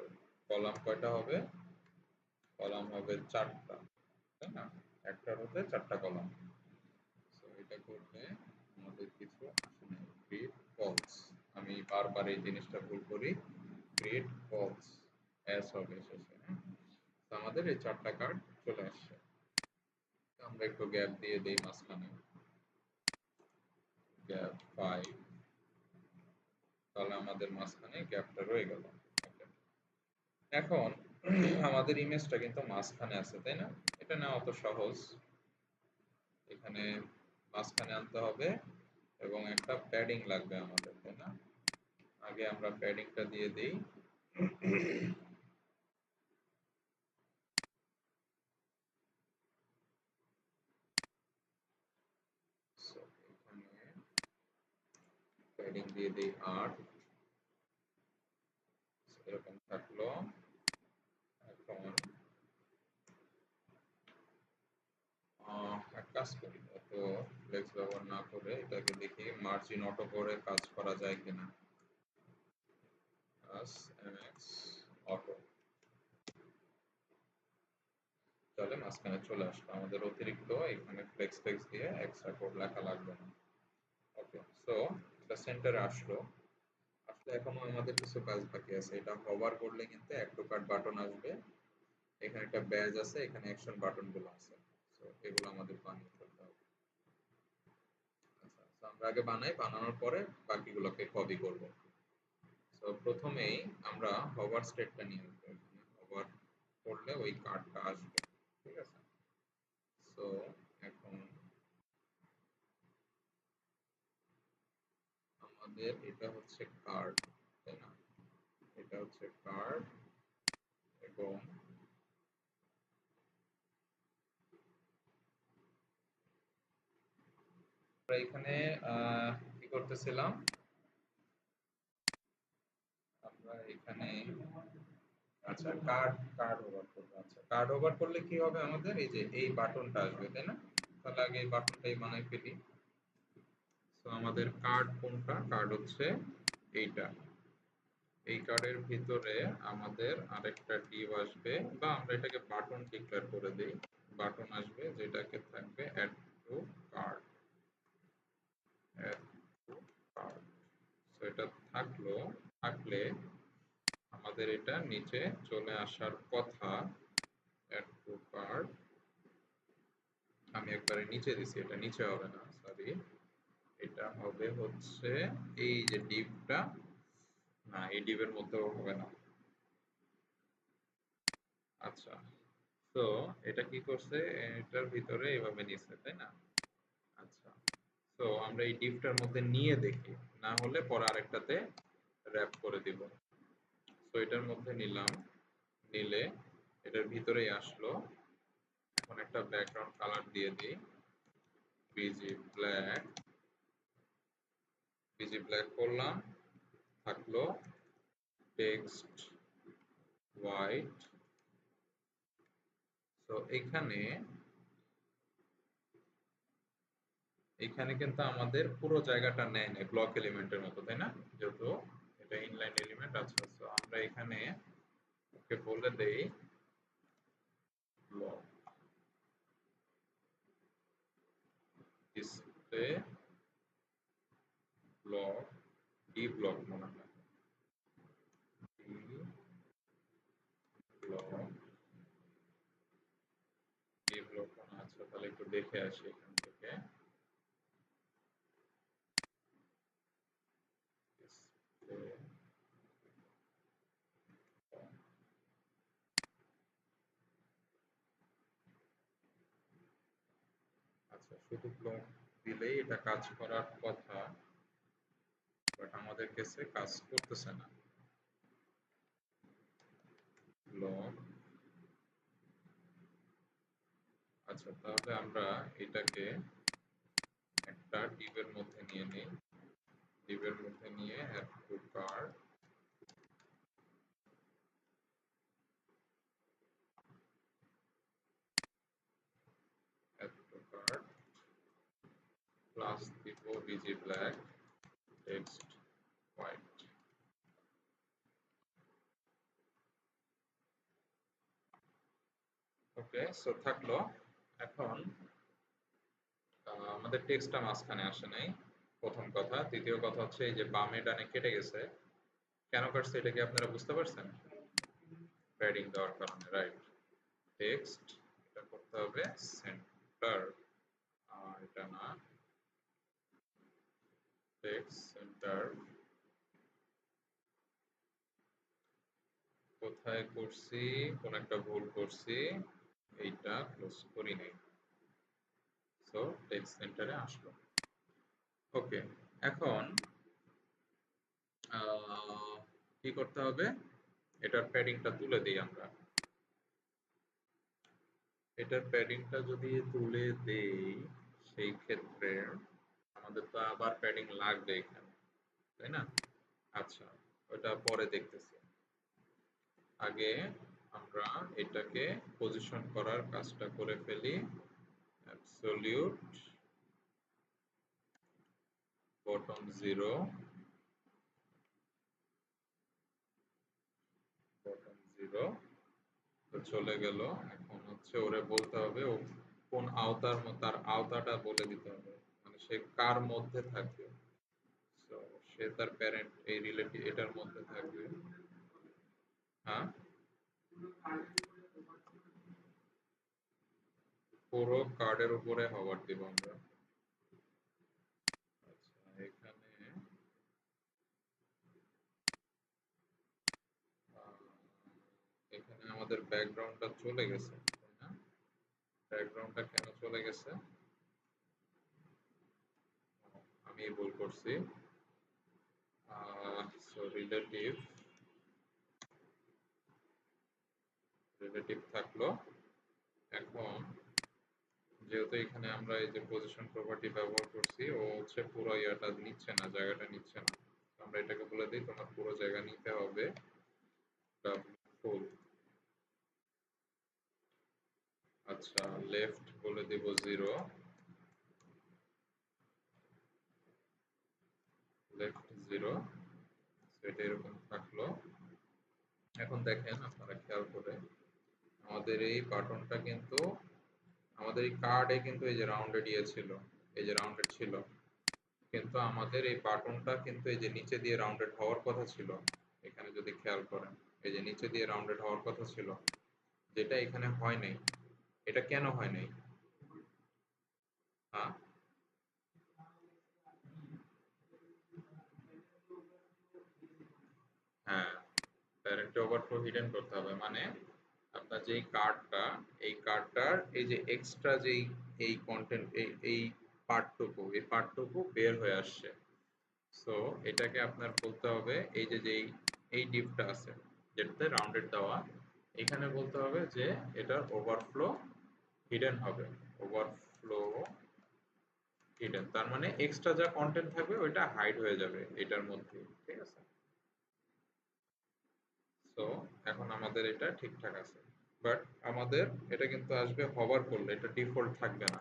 কলাম কয়টা হবে? কলাম হবে 4টা, তাই না? একটার মধ্যে 4টা কলাম। সো এটা করলে আমাদের কিছু আসে না। গ্রিড ফলস, আমি বারবার এই জিনিসটা ভুল করি। গ্রিড ফলস এস হবে শেষে, হ্যাঁ? তো আমাদের এই 4টা কার্ড চলে আসছে। আমরা একটু গ্যাপ দিয়ে দেই মাঝখানে, গ্যাপ 5, তাহলে আমাদের মাঝখানে গ্যাপটা রয়ে গেল। ওকে, এখন আমাদের ইমেজটা কিন্তু মাঝখানে আছে, তাই না? এটা নেওয়া অত সহজ। এখানে মাঝখানে আনতে হবে এবং একটা প্যাডিং লাগবে আমাদের, তাই না? আগে আমরা প্যাডিংটা দিয়ে দিই। So, এখানে প্যাডিং দিয়ে দিই 8, এরকম থাকলো। এখন এক কাজ করি, এত ফ্লেক্স ব্যবহার না করে এটাকে দেখি মার্জিন অটো করে কাজ করা যায় কিনা। mx অটো, তাহলে মাঝখানে চলে আসলো। আমাদের অতিরিক্ত এখানে ফ্লেক্স টেক্স দিয়ে এক্সট্রা কোড লেখা লাগবে না। ওকে, সো এটা সেন্টারে আসলো। আসলে এখনো আমাদের কিছু কাজ বাকি আছে। এটা হভার করলে কিন্তু অ্যাড টু কার্ট বাটন আসবে। এখানে একটা ব্যাজ আছে, এখানে অ্যাকশন বাটন গুলো আছে। সো এগুলো আমাদের বানিয়ে ফেলতে হবে। আচ্ছা, তো আমরা আগে বানাই, বানানোর পরে বাকিগুলোকে কপি করব। সো প্রথমেই আমরা হভার স্টেটটা নিয়ে নেব। এখানে হভার করলে ওই কার্ডটা আসবে, ঠিক আছে? সো এখন আমাদের এটা হচ্ছে কার্ড, তাই না? এটা হচ্ছে কার্ড এবং আমরা এখানে কি করতেছিলাম? আমরা এখানে আচ্ছা কার্ড কার্ড ওভার করবো। আচ্ছা, কার্ড ওভার করলে কি হবে? আমাদের এই যে এই বাটনটা আসবে, তাই না? তাহলে আগে এই বাটনটাই বানাই ফেলি। সো আমাদের কার্ড কোনটা? কার্ড হচ্ছে এইটা। এই কার্ডের ভিতরে আমাদের আরেকটা ডিভ আসবে, বা আমরা এটাকে বাটন ডিক্লেয়ার করে দেই। বাটন আসবে যেটাকে থাকবে add to card, add to card. So এটা থাকলো। থাকলে আমাদের এটা নিচে চলে আসার কথা। অ্যাড টু কার্ড আমি একবারে নিচে দিছি, এটা নিচে হবে না, সরি। এটা হবে হচ্ছে এই যে ডিভটা, না এই ডিভের মধ্যেও হবে না। আচ্ছা, তো এটা কি করছে? এটার ভিতরে এভাবে নিচ্ছে, তাই না? আচ্ছা, তো আমরা এই ডিভটার মধ্যে নিয়ে দেখি, না হলে পরে আরেকটাতে র‍্যাপ করে দিব। সো এটার মধ্যে নিলাম, নিলে এটার ভিতরেই আসলো। এখন একটা ব্যাকগ্রাউন্ড কালার দিয়ে দিই, বিজি ব্ল্যাক। বিজি ব্ল্যাক করলাম, থাকলো টেক্সট হোয়াইট। তো এখানে কিন্তু আমাদের পুরো জায়গাটা নেয় নাই ব্লক এলিমেন্টের মতো, তাই না? যেহেতু এটা ইনলাইন এলিমেন্ট আছে। তো আমরা এখানে ওকে বলে দেই block display block, D block মনে হয়, ডি ব্লক, ডি ব্লক মনে আছে। তাহলে একটু দেখে আসি এখান থেকে। ডিসপ্লে, আচ্ছা, শুধু ব্লক দিলেই এটা কাজ করার কথা, বাট আমাদের কেসে কাজ করতেছে না। ব্লক, আচ্ছা, তাহলে আমরা এটাকে একটা ডিভের মধ্যে নিয়ে নিই। ডিভের মধ্যে নিয়ে add to cart, add to cart plus দিব BG black, text white. Okay, so থাকলো। এখন আমাদের টেক্সটটা মাঝখানে আসে নাই, প্রথম কথা। দ্বিতীয় কথা হচ্ছে এই যে বামে ডানে কেটে গেছে। কেন কাটছে এটা কি আপনারা বুঝতে পারছেন? প্যাডিং দেওয়ার কারণে, রাইট। টেক্সট, এটা করতে হবে সেন্টার, এটা না, টেক্সট সেন্টার। কোথায় করছি, কোন একটা ভুল করছি, এইটা ক্লোজ করি নাই। সো টেক্সট সেন্টারে আসলো। ওকে, এখন কি করতে হবে, এটার প্যাডিংটা তুলে দিই আমরা। এটার প্যাডিংটা যদি তুলে দেই, সেই ক্ষেত্রে আমাদের তো আবার প্যাডিং লাগবে এখানে, তাই না? আচ্ছা, ওটা পরে দেখতেছি। আগে আমরা এটাকে পজিশন করার কাজটা করে ফেলি। অ্যাবসলিউট বটম 0, বটম 0 তো চলে গেল। এখন হচ্ছে ওরে বলতে হবে ও কোন আওতার মধ্যে, তার আওতাটা বলে দিতে হবে, মানে সে কার মধ্যে থাকবে। সো সে তার প্যারেন্ট এই রিলেটিভ এটার মধ্যে থাকবে। হ্যাঁ, পুরো কার্ডের উপরে হওয়ার দিব আমরা। আচ্ছা, এখানে এখানে আমাদের ব্যাকগ্রাউন্ডটা চলে গেছে, তাই না? ব্যাকগ্রাউন্ডটা কেন চলে গেছে? আমি ভুল করছি। সো রিলেটিভ, রিলেটিভ থাকলো। এখন যেহেতু এখানে আমরা এই যে পজিশন প্রপার্টি ব্যবহার করছি, ও হচ্ছে পুরো ইয়াটা নিচ্ছে না, জায়গাটা নিচ্ছে না। আমরা এটাকে বলে দিই তোমার পুরো জায়গা নিতে হবে, ফুল। আচ্ছা, লেফট বলে দিব 0, লেফট 0। এটা এরকম থাকলো। এখন দেখেন আপনারা খেয়াল করে, আমাদের এই বাটনটা কিন্তু, আমাদের এই কার্ডে কিন্তু এই যে রাউন্ডেড ইয়ে ছিল, এই যে রাউন্ডেড ছিল, কিন্তু আমাদের এই বাটনটা কিন্তু এই যে নিচে দিয়ে রাউন্ডেড হওয়ার কথা ছিল। এখানে যদি খেয়াল করেন, এই যে নিচে দিয়ে রাউন্ডেড হওয়ার কথা ছিল, যেটা এখানে হয় নাই। এটা কেন হয় নাই? হ্যাঁ, হ্যাঁ, প্যারেন্ট ওভারফ্লো হিডেন করতে হবে, মানে আপনার যেই কার্ডটা, এই কার্ডটার এই যে এক্সট্রা যেই এই কন্টেন্ট, এই পার্টটুকু, এই পার্টটুকু বের হয়ে আসছে। সো এটাকে আপনার বলতে হবে এই যে যেই এই ডিপটা আছে, যেটাতে রাউন্ডেড দেওয়া, এখানে বলতে হবে যে এটার ওভারফ্লো হিডেন হবে। ওভারফ্লো হিডেন, তার মানে এক্সট্রা যা কন্টেন্ট থাকবে ওইটা হাইড হয়ে যাবে এটার মধ্যে, ঠিক আছে। সো এখন আমাদের এটা ঠিকঠাক আছে, বাট আমাদের এটা কিন্তু আসবে হভার করলে, এটা ডিফল্ট থাকবে না।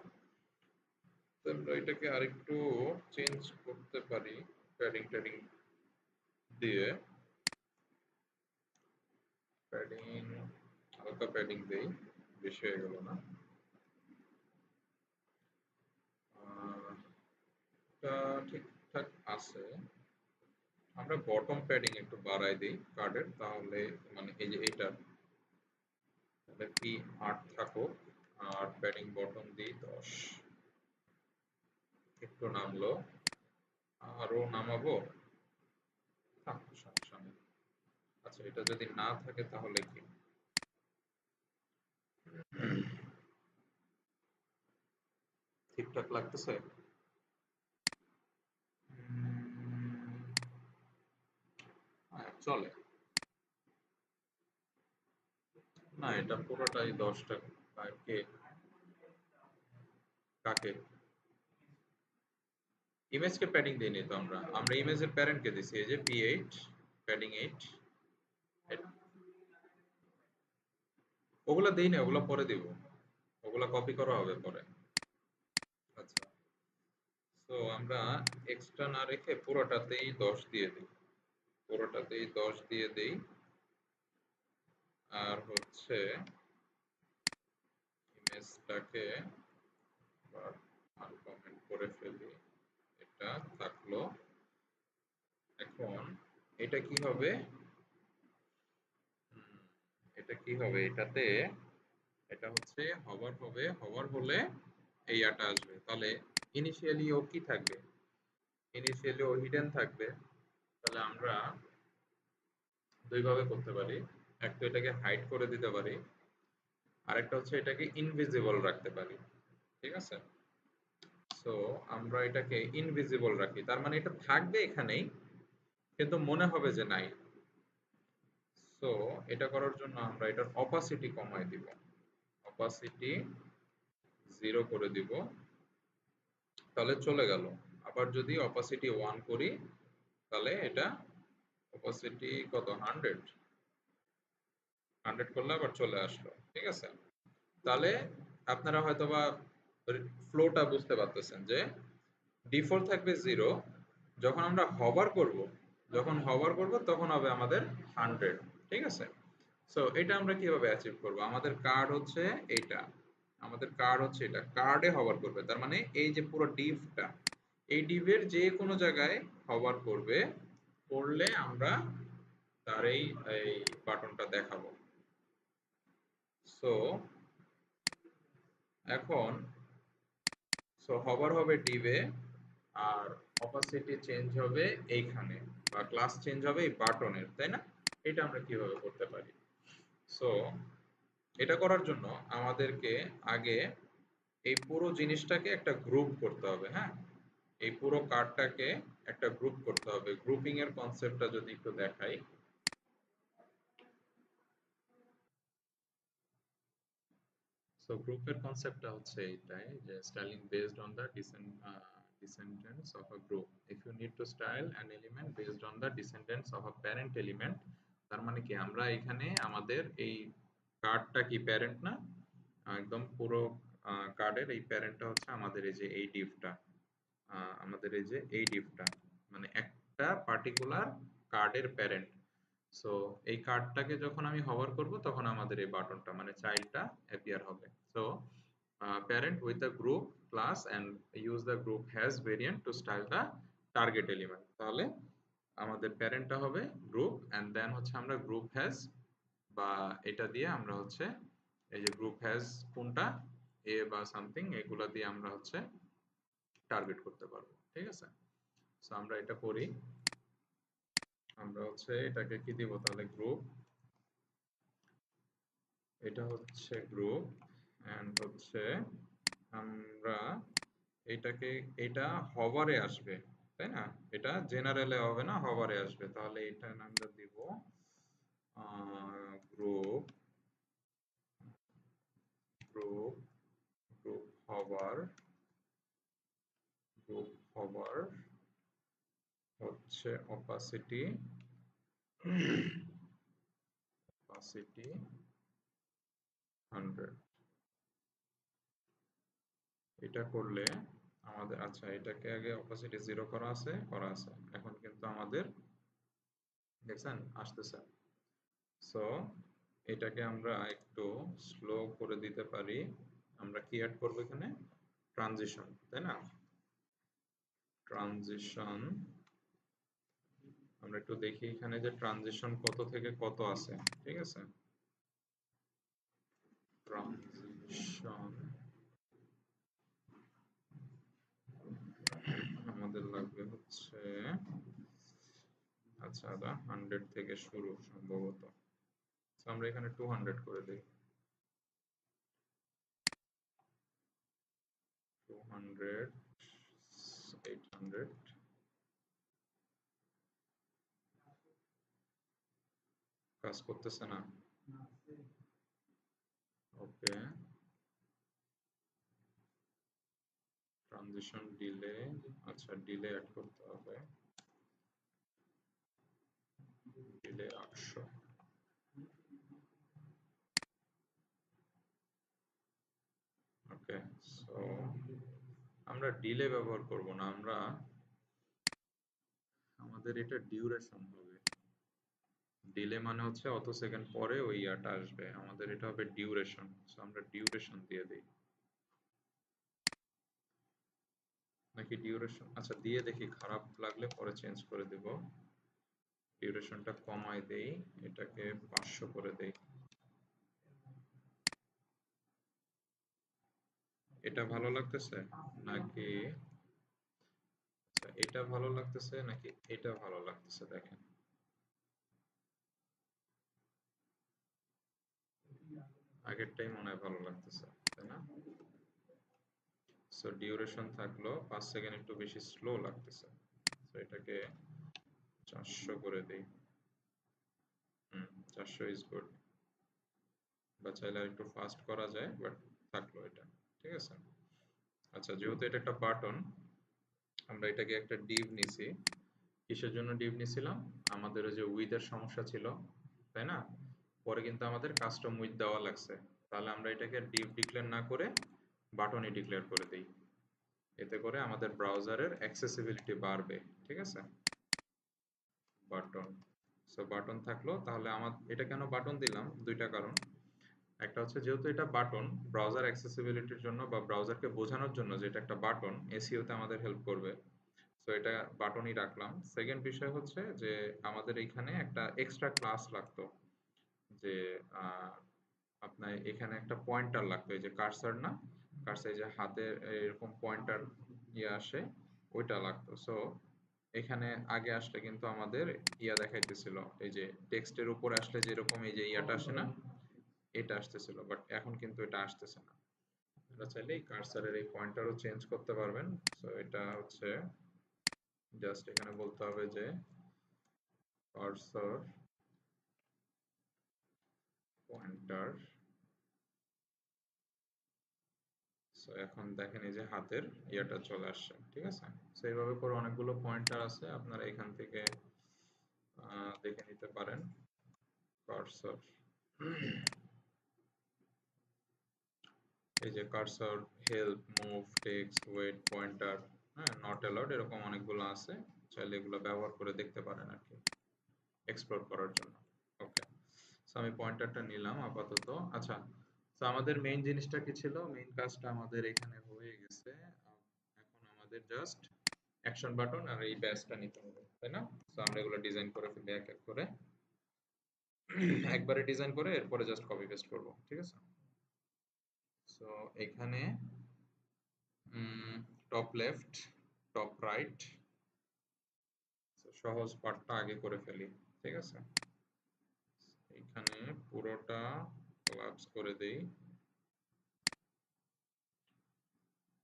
তো আমরা এটাকে আরেকটু চেঞ্জ করতে পারি প্যাডিং ট্যাডিং দিয়ে। প্যাডিং, হালকা প্যাডিং দেই, বেশি হয়ে গেল না। এটা ঠিকঠাক আছে। আমরা বটম প্যাডিং একটু বাড়াই দিই কার্ডের, তাহলে মানে এই যে এটা তাহলে পি 8 থাকুক, আর প্যাডিং বটম দিই 10। একটু নামলো, আরো নামাবো, থাক সমস্যা নেই। আচ্ছা, এটা যদি না থাকে তাহলে কি? ঠিকঠাক লাগতেছে? হ্যাঁ, চলে। না, এটা পুরোটাই 10 টাকা। কে? কাকে? ইমেজকে প্যাডিং দিইনি তো আমরা। আমরা ইমেজের প্যারেন্টকে দিছি, এই যে P8 প্যাডিং 8। ওগুলা দেই না, ওগুলা পরে দিব। ওগুলা কপি করা হবে পরে। আচ্ছা, তো আমরা এক্সট্রা না রেখে পুরোটাতেই 10 দিয়ে দিই। পুরোটাতেই 10 দিয়ে দেই। আর হচ্ছে ইমেজটাকে আনকমেন্ট করে ফেলি। এটা থাকলো। এখন এটা কি হবে? হুম, এটা কি হবে? এটাতে এটা হচ্ছে হভার হবে। হভার হলে এই আটা আসবে। তাহলে ইনিশিয়ালি ও কি থাকবে? ইনিশিয়ালি ও হিডেন থাকবে। তাহলে আমরা দুই ভাবে করতে পারি। এক তো এটাকে হাইড করে দিতে পারি, আরেকটা হচ্ছে এটাকে ইনভিজিবল রাখতে পারি, ঠিক আছে। সো আমরা এটাকে ইনভিজিবল রাখি, তার মানে এটা থাকবে এখানেই কিন্তু মনে হবে যে নাই। সো এটা করার জন্য আমরা এটার অপাসিটি কমাই দিব। অপাসিটি 0 করে দিব, তাহলে চলে গেল। আবার যদি অপাসিটি 1 করি তাহলে এটা অপাসিটি কত 100, 100 করলে আবার চলে আসলো, ঠিক আছে। তাহলে আপনারা হয়তোবা ফ্লোটা বুঝতে পারতেছেন যে ডিফল্ট থাকবে 0, যখন আমরা হভার করব, যখন হভার করব তখন হবে আমাদের 100, ঠিক আছে। সো এটা আমরা কিভাবে অ্যাচিভ করব? আমাদের কার্ড হচ্ছে এইটা, আমাদের কার্ড হচ্ছে এটা, কার্ডে হভার করবে, তার মানে এই যে পুরো ডিভটা, এই ডিভের যে কোনো জায়গায় হভার করবে, করলে আমরা তার এই বাটনটা দেখাবো। সো এখন হভার হবে ডিভে, আর অপাসিটি চেঞ্জ হবে এইখানে, বা ক্লাস চেঞ্জ হবে এই বাটনের, তাই না? এটা আমরা কিভাবে করতে পারি? সো এটা করার জন্য আমাদেরকে আগে এই পুরো জিনিসটাকে একটা গ্রুপ করতে হবে, হ্যাঁ। এই পুরো কার্ডটাকে একটা গ্রুপ করতে হবে। গ্রুপিং এর কনসেপ্টটা যদি একটু দেখাই। সো গ্রুপের কনসেপ্টটা হচ্ছে এইটাই যে styling based on the descendants of a group. If you need to style an element based on the descendants of a parent element, তার মানে কি আমরা এখানে আমাদের এই কার্ডটা কি প্যারেন্ট না? একদম পুরো কার্ডের এই প্যারেন্টটা হচ্ছে আমাদের এই যে এই ডিভটা, আমাদের এই যে এই ডিভটা মানে একটা পার্টিকুলার কার্ডের প্যারেন্ট। সো এই কার্ডটাকে যখন আমি হভার করব তখন আমাদের এই বাটনটা মানে চাইল্ডটা অ্যাপিয়ার হবে। So parent with the group class and use the group has variant two style the target element. তাহলে আমাদের প্যারেন্টটা হবে গ্রুপ, অ্যান্ড দেন হচ্ছে আমরা গ্রুপ হ্যাজ বা এটা দিয়ে আমরা হচ্ছে এই যে গ্রুপ হ্যাজ কোনটা এ বা সামথিং এগুলা দিয়ে আমরা হচ্ছে টার্গেট করতে পারবো, ঠিক আছে। সো আমরা এটা করি। আমরা হচ্ছে এটাকে কি দিব তাহলে? গ্রুপ, এটা হচ্ছে গ্রুপ, এন্ড হচ্ছে আমরা এটাকে, এটা হভারে আসবে, তাই না? এটা জেনারেলে হবে না, হভারে আসবে। তাহলে এটা আমরা দিব গ্রুপ গ্রুপ গ্রুপ হবার হচ্ছে opacity 100। এটা করলে আমাদের, আচ্ছা এটাকে আগে opacity 0 করা আছে, এখন কিন্তু আমাদের দেখছেন আসতেছে। সো এটাকে আমরা একটু স্লো করে দিতে পারি। আমরা কি অ্যাড করবো এখানে? ট্রানজিশন, তাই না? ট্রানজিশন আমরা একটু দেখি এখানে যে ট্রানজিশন কত থেকে কত আছে, ঠিক আছে? ট্রানজিশন আমাদের লাগবে হচ্ছে, আচ্ছা 100 থেকে শুরু সম্ভবত। আমরা এখানে 200 করে দিই। 200, 800। কাজ করতেছে না? ওকে, ট্রানজিশন ডিলে, আচ্ছা ডিলে অ্যাড করতে হবে, ডিলে 800। ওকে, সো আমরা ডিলে ব্যবহার করব না, আমাদের এটা ডিউরেশন হবে। ডিলে মানে হচ্ছে অত সেকেন্ড পরে ওই ইয়াটা আসবে, আমাদের এটা হবে ডিউরেশন। সো আমরা ডিউরেশন দিয়ে দিই, নাকি ডিউরেশন, আচ্ছা দিয়ে দেখি, খারাপ লাগলে পরে চেঞ্জ করে দেব। ডিউরেশনটা কমাই দেই, এটাকে 500 করে দেই। এটা ভালো লাগতেছে নাকি, আচ্ছা এটা ভালো লাগতেছে নাকি এটা ভালো লাগতেছে? দেখেন আগেরটাই মনে হয় ভালো লাগতেছে, তাই না? সো ডিউরেশন থাকলো 5 সেকেন্ড, একটু বেশি স্লো লাগতেছে। সো এটাকে 400 করে দেই। 400 ইজ গুড। বা চাইলে একটু ফাস্ট করা যায়, বাট থাকলো এটা, ঠিক আছে। আচ্ছা যেহেতু এটা একটা বাটন, আমরা এটাকে একটা ডিভ নিছি। কিসের জন্য ডিভ নিছিলাম? আমাদের ওই যে উইথের সমস্যা ছিল, তাই না? পরে কিন্তু আমাদের কাস্টম উইথ দেওয়া লাগছে। তাহলে আমরা এটাকে ডিভ ডিক্লেয়ার না করে বাটনই ডিক্লেয়ার করে দিই। এতে করে আমাদের ব্রাউজারের অ্যাক্সেসিবিলিটি বাড়বে, ঠিক আছে? বাটন, সো বাটন থাকলো। তাহলে আমার এটা কেন বাটন দিলাম, দুইটা কারণ। একটা হচ্ছে যেহেতু এটা বাটন, ব্রাউজার অ্যাক্সেসিবিলিটির জন্য বা ব্রাউজারকে বোঝানোর জন্য যে এটা একটা বাটন, এসইও তে আমাদের হেল্প করবে। সো এটা বাটনই রাখলাম। সেকেন্ড বিষয় হচ্ছে যে আমাদের এইখানে একটা এক্সট্রা ক্লাস লাগতো, যে আপনার এখানে একটা পয়েন্টার লাগতো, এই যে কার্সার না, কার্সার যে হাতে এরকম পয়েন্টার ইয়ে আসে, ওইটা লাগতো। সো এখানে আগে আসলে কিন্তু আমাদের ইয়া দেখাইতেছিল, এই যে টেক্সটের উপরে আসলে যেরকম এই যে ইয়াটা আসে না, এটা আসতেছিল, বাট এখন কিন্তু এটা আসতেছে না। আপনারা চাইলে এই কার্সারের এই পয়েন্টারও চেঞ্জ করতে পারবেন। সো এটা হচ্ছে জাস্ট এখানে বলতে হবে যে কার্সর পয়েন্টার। সো এখন দেখেন এই যে হাতের ইয়েটা চলে আসছে, ঠিক আছে। সো এইভাবে করে অনেকগুলো পয়েন্টার আছে, আপনারা এখান থেকে দেখে নিতে পারেন। কার্সর, এই যে cursor, help, move, text, wait, pointer, হ্যাঁ, নট অ্যালাউড, এরকম অনেকগুলো আছে। চাইলে এগুলো ব্যবহার করে দেখতে পারেন আর কি, এক্সপ্লোর করার জন্য। ওকে, সো আমি পয়েন্টারটা নিলাম আপাতত। আচ্ছা, তো আমাদের মেইন জিনিসটা কি ছিল? মেইন কাজটা আমাদের এখানে হয়ে গেছে। এখন আমাদের জাস্ট অ্যাকশন বাটন আর এই ব্যাজটা নিতে হবে, তাই না? তো আমরা এগুলো ডিজাইন করে ফেলি এক এক করে, একবারে ডিজাইন করে এরপরে জাস্ট কপি পেস্ট করব, ঠিক আছে। সো এখানে টপ লেফট, টপ রাইট, সহজ পার্টটা আগে করে ফেলি, ঠিক আছে। এখানে পুরোটা কোলাপস করে দেই,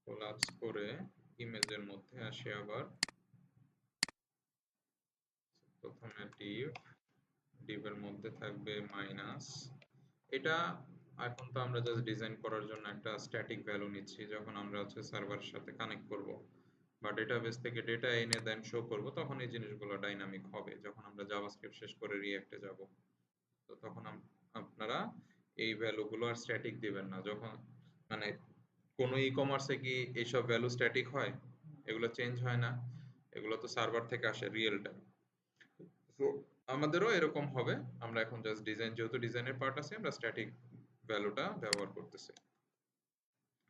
কোলাপস করে ইমেজের মধ্যে আসি আবার। প্রথমে ডিভ, ডিভের মধ্যে থাকবে মাইনাস। এটা এখন তো আমরা জাস্ট ডিজাইন করার জন্য একটা স্ট্যাটিক ভ্যালু নিচ্ছি যখন আমরা হচ্ছে সার্ভারের সাথে কানেক্ট করব বা ডেটাবেস থেকে ডেটা এনে দেন শো করব, তখন এই জিনিসগুলো ডাইনামিক হবে। যখন আমরা জাভাস্ক্রিপ্ট শেষ করে রিঅ্যাক্টে যাব, তো তখন আপনারা এই ভ্যালুগুলো আর স্ট্যাটিক দিবেন না। যখন মানে কোনো ই কমার্সে কি এইসব ভ্যালু স্ট্যাটিক হয়? এগুলো চেঞ্জ হয় না, এগুলো তো সার্ভার থেকে আসে রিয়েল টাইম। তো আমাদেরও এরকম হবে। আমরা এখন জাস্ট ডিজাইন, যেহেতু ডিজাইনের পার্ট আছে, আমরা স্ট্যাটিক ভ্যালুটা ব্যবহার করতেছি।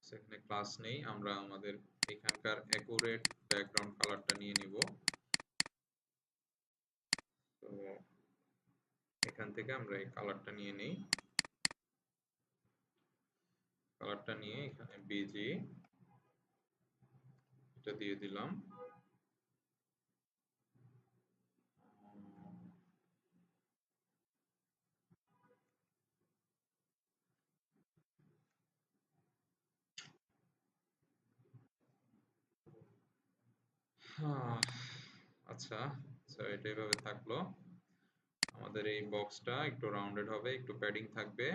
সেখানে ক্লাস নেই, আমরা আমাদের এখানকার অ্যাকুরেট ব্যাকগ্রাউন্ড কালারটা নিয়ে নিব। তো এখান থেকে আমরা এই কালারটা নিয়ে নিই। কালারটা নিয়ে এখানে বিজি এটা দিয়ে দিলাম। আচ্ছা, এটা এভাবে থাকলো। আমাদের এই বক্সটা একটু রাউন্ডেড হবে, একটু প্যাডিং থাকবে।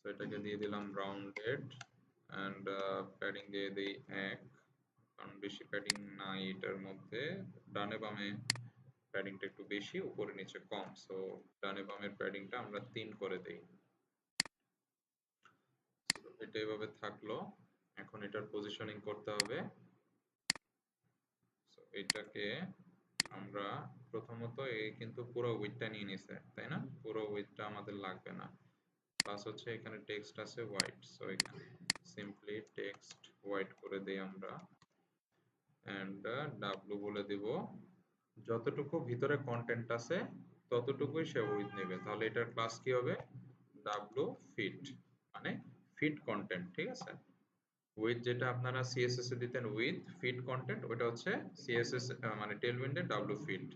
এটাকে দিয়ে দিলাম রাউন্ডেড অ্যান্ড প্যাডিং দিয়ে দিই 1, কারণ বেশি প্যাডিং নাই এটার মধ্যে। ডানে বামে প্যাডিংটা একটু বেশি, উপরে নিচে কম, সো ডানে বামের প্যাডিংটা আমরা 3 করে দেই। এটা এভাবে থাকলো। এখন এটার পজিশনিং করতে হবে। এটাকে আমরা প্রথমত এই কিন্তু পুরো উইডথটা নিয়ে নিছে, তাই না? পুরো উইডথটা আমাদের লাগবে না। প্লাস হচ্ছে এখানে টেক্সট আছে হোয়াইট, সো এখানে সিম্পলি টেক্সট হোয়াইট করে দেই আমরা। এন্ড ডাব্লু বলে দিব যতটুকু ভিতরে কন্টেন্ট আছে ততটুকুই সে উইথ নেবে। তাহলে এটার ক্লাস কি হবে? ডাব্লু ফিট, মানে ফিট কন্টেন্ট, ঠিক আছে? উইথ যেটা আপনারা সিএসএস এ দিতেন উইথ ফিট কন্টেন্ট, ওটা হচ্ছে সিএসএস মানে টেলউইন্ডে ডাব্লু ফিট।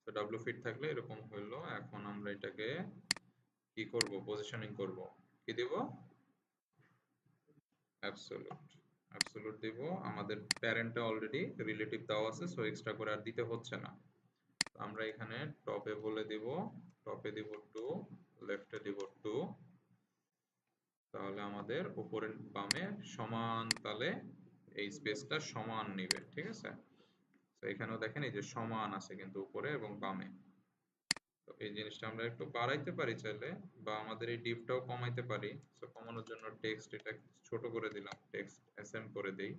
তো ডাব্লু ফিট থাকলে এরকম হইলো। এখন আমরা এটাকে কি করব? পজিশনিং করব। কি দিব? অ্যাবসলিউট। অ্যাবসলিউট দিব। আমাদের প্যারেন্টটা অলরেডি রিলেটিভ দেওয়া আছে, সো এক্সট্রা করে আর দিতে হচ্ছে না। আমরা এখানে টপে বলে দিব, টপে দিব 2, লেফটে দিব 2। তাহলে আমাদের উপরে বামে সমান তালে এই স্পেসটা সমান নিবে, ঠিক আছে? তো এখানেও দেখেন এই যে সমান আছে কিন্তু উপরে এবং বামে। তো এই জিনিসটা আমরা একটু বাড়াইতে পারি চাইলে, বা আমাদের এই ডিপটাও কমাইতে পারি। সো কমানোর জন্য টেক্সট এটা ছোট করে দিলাম, টেক্সট এসএম করে দেই।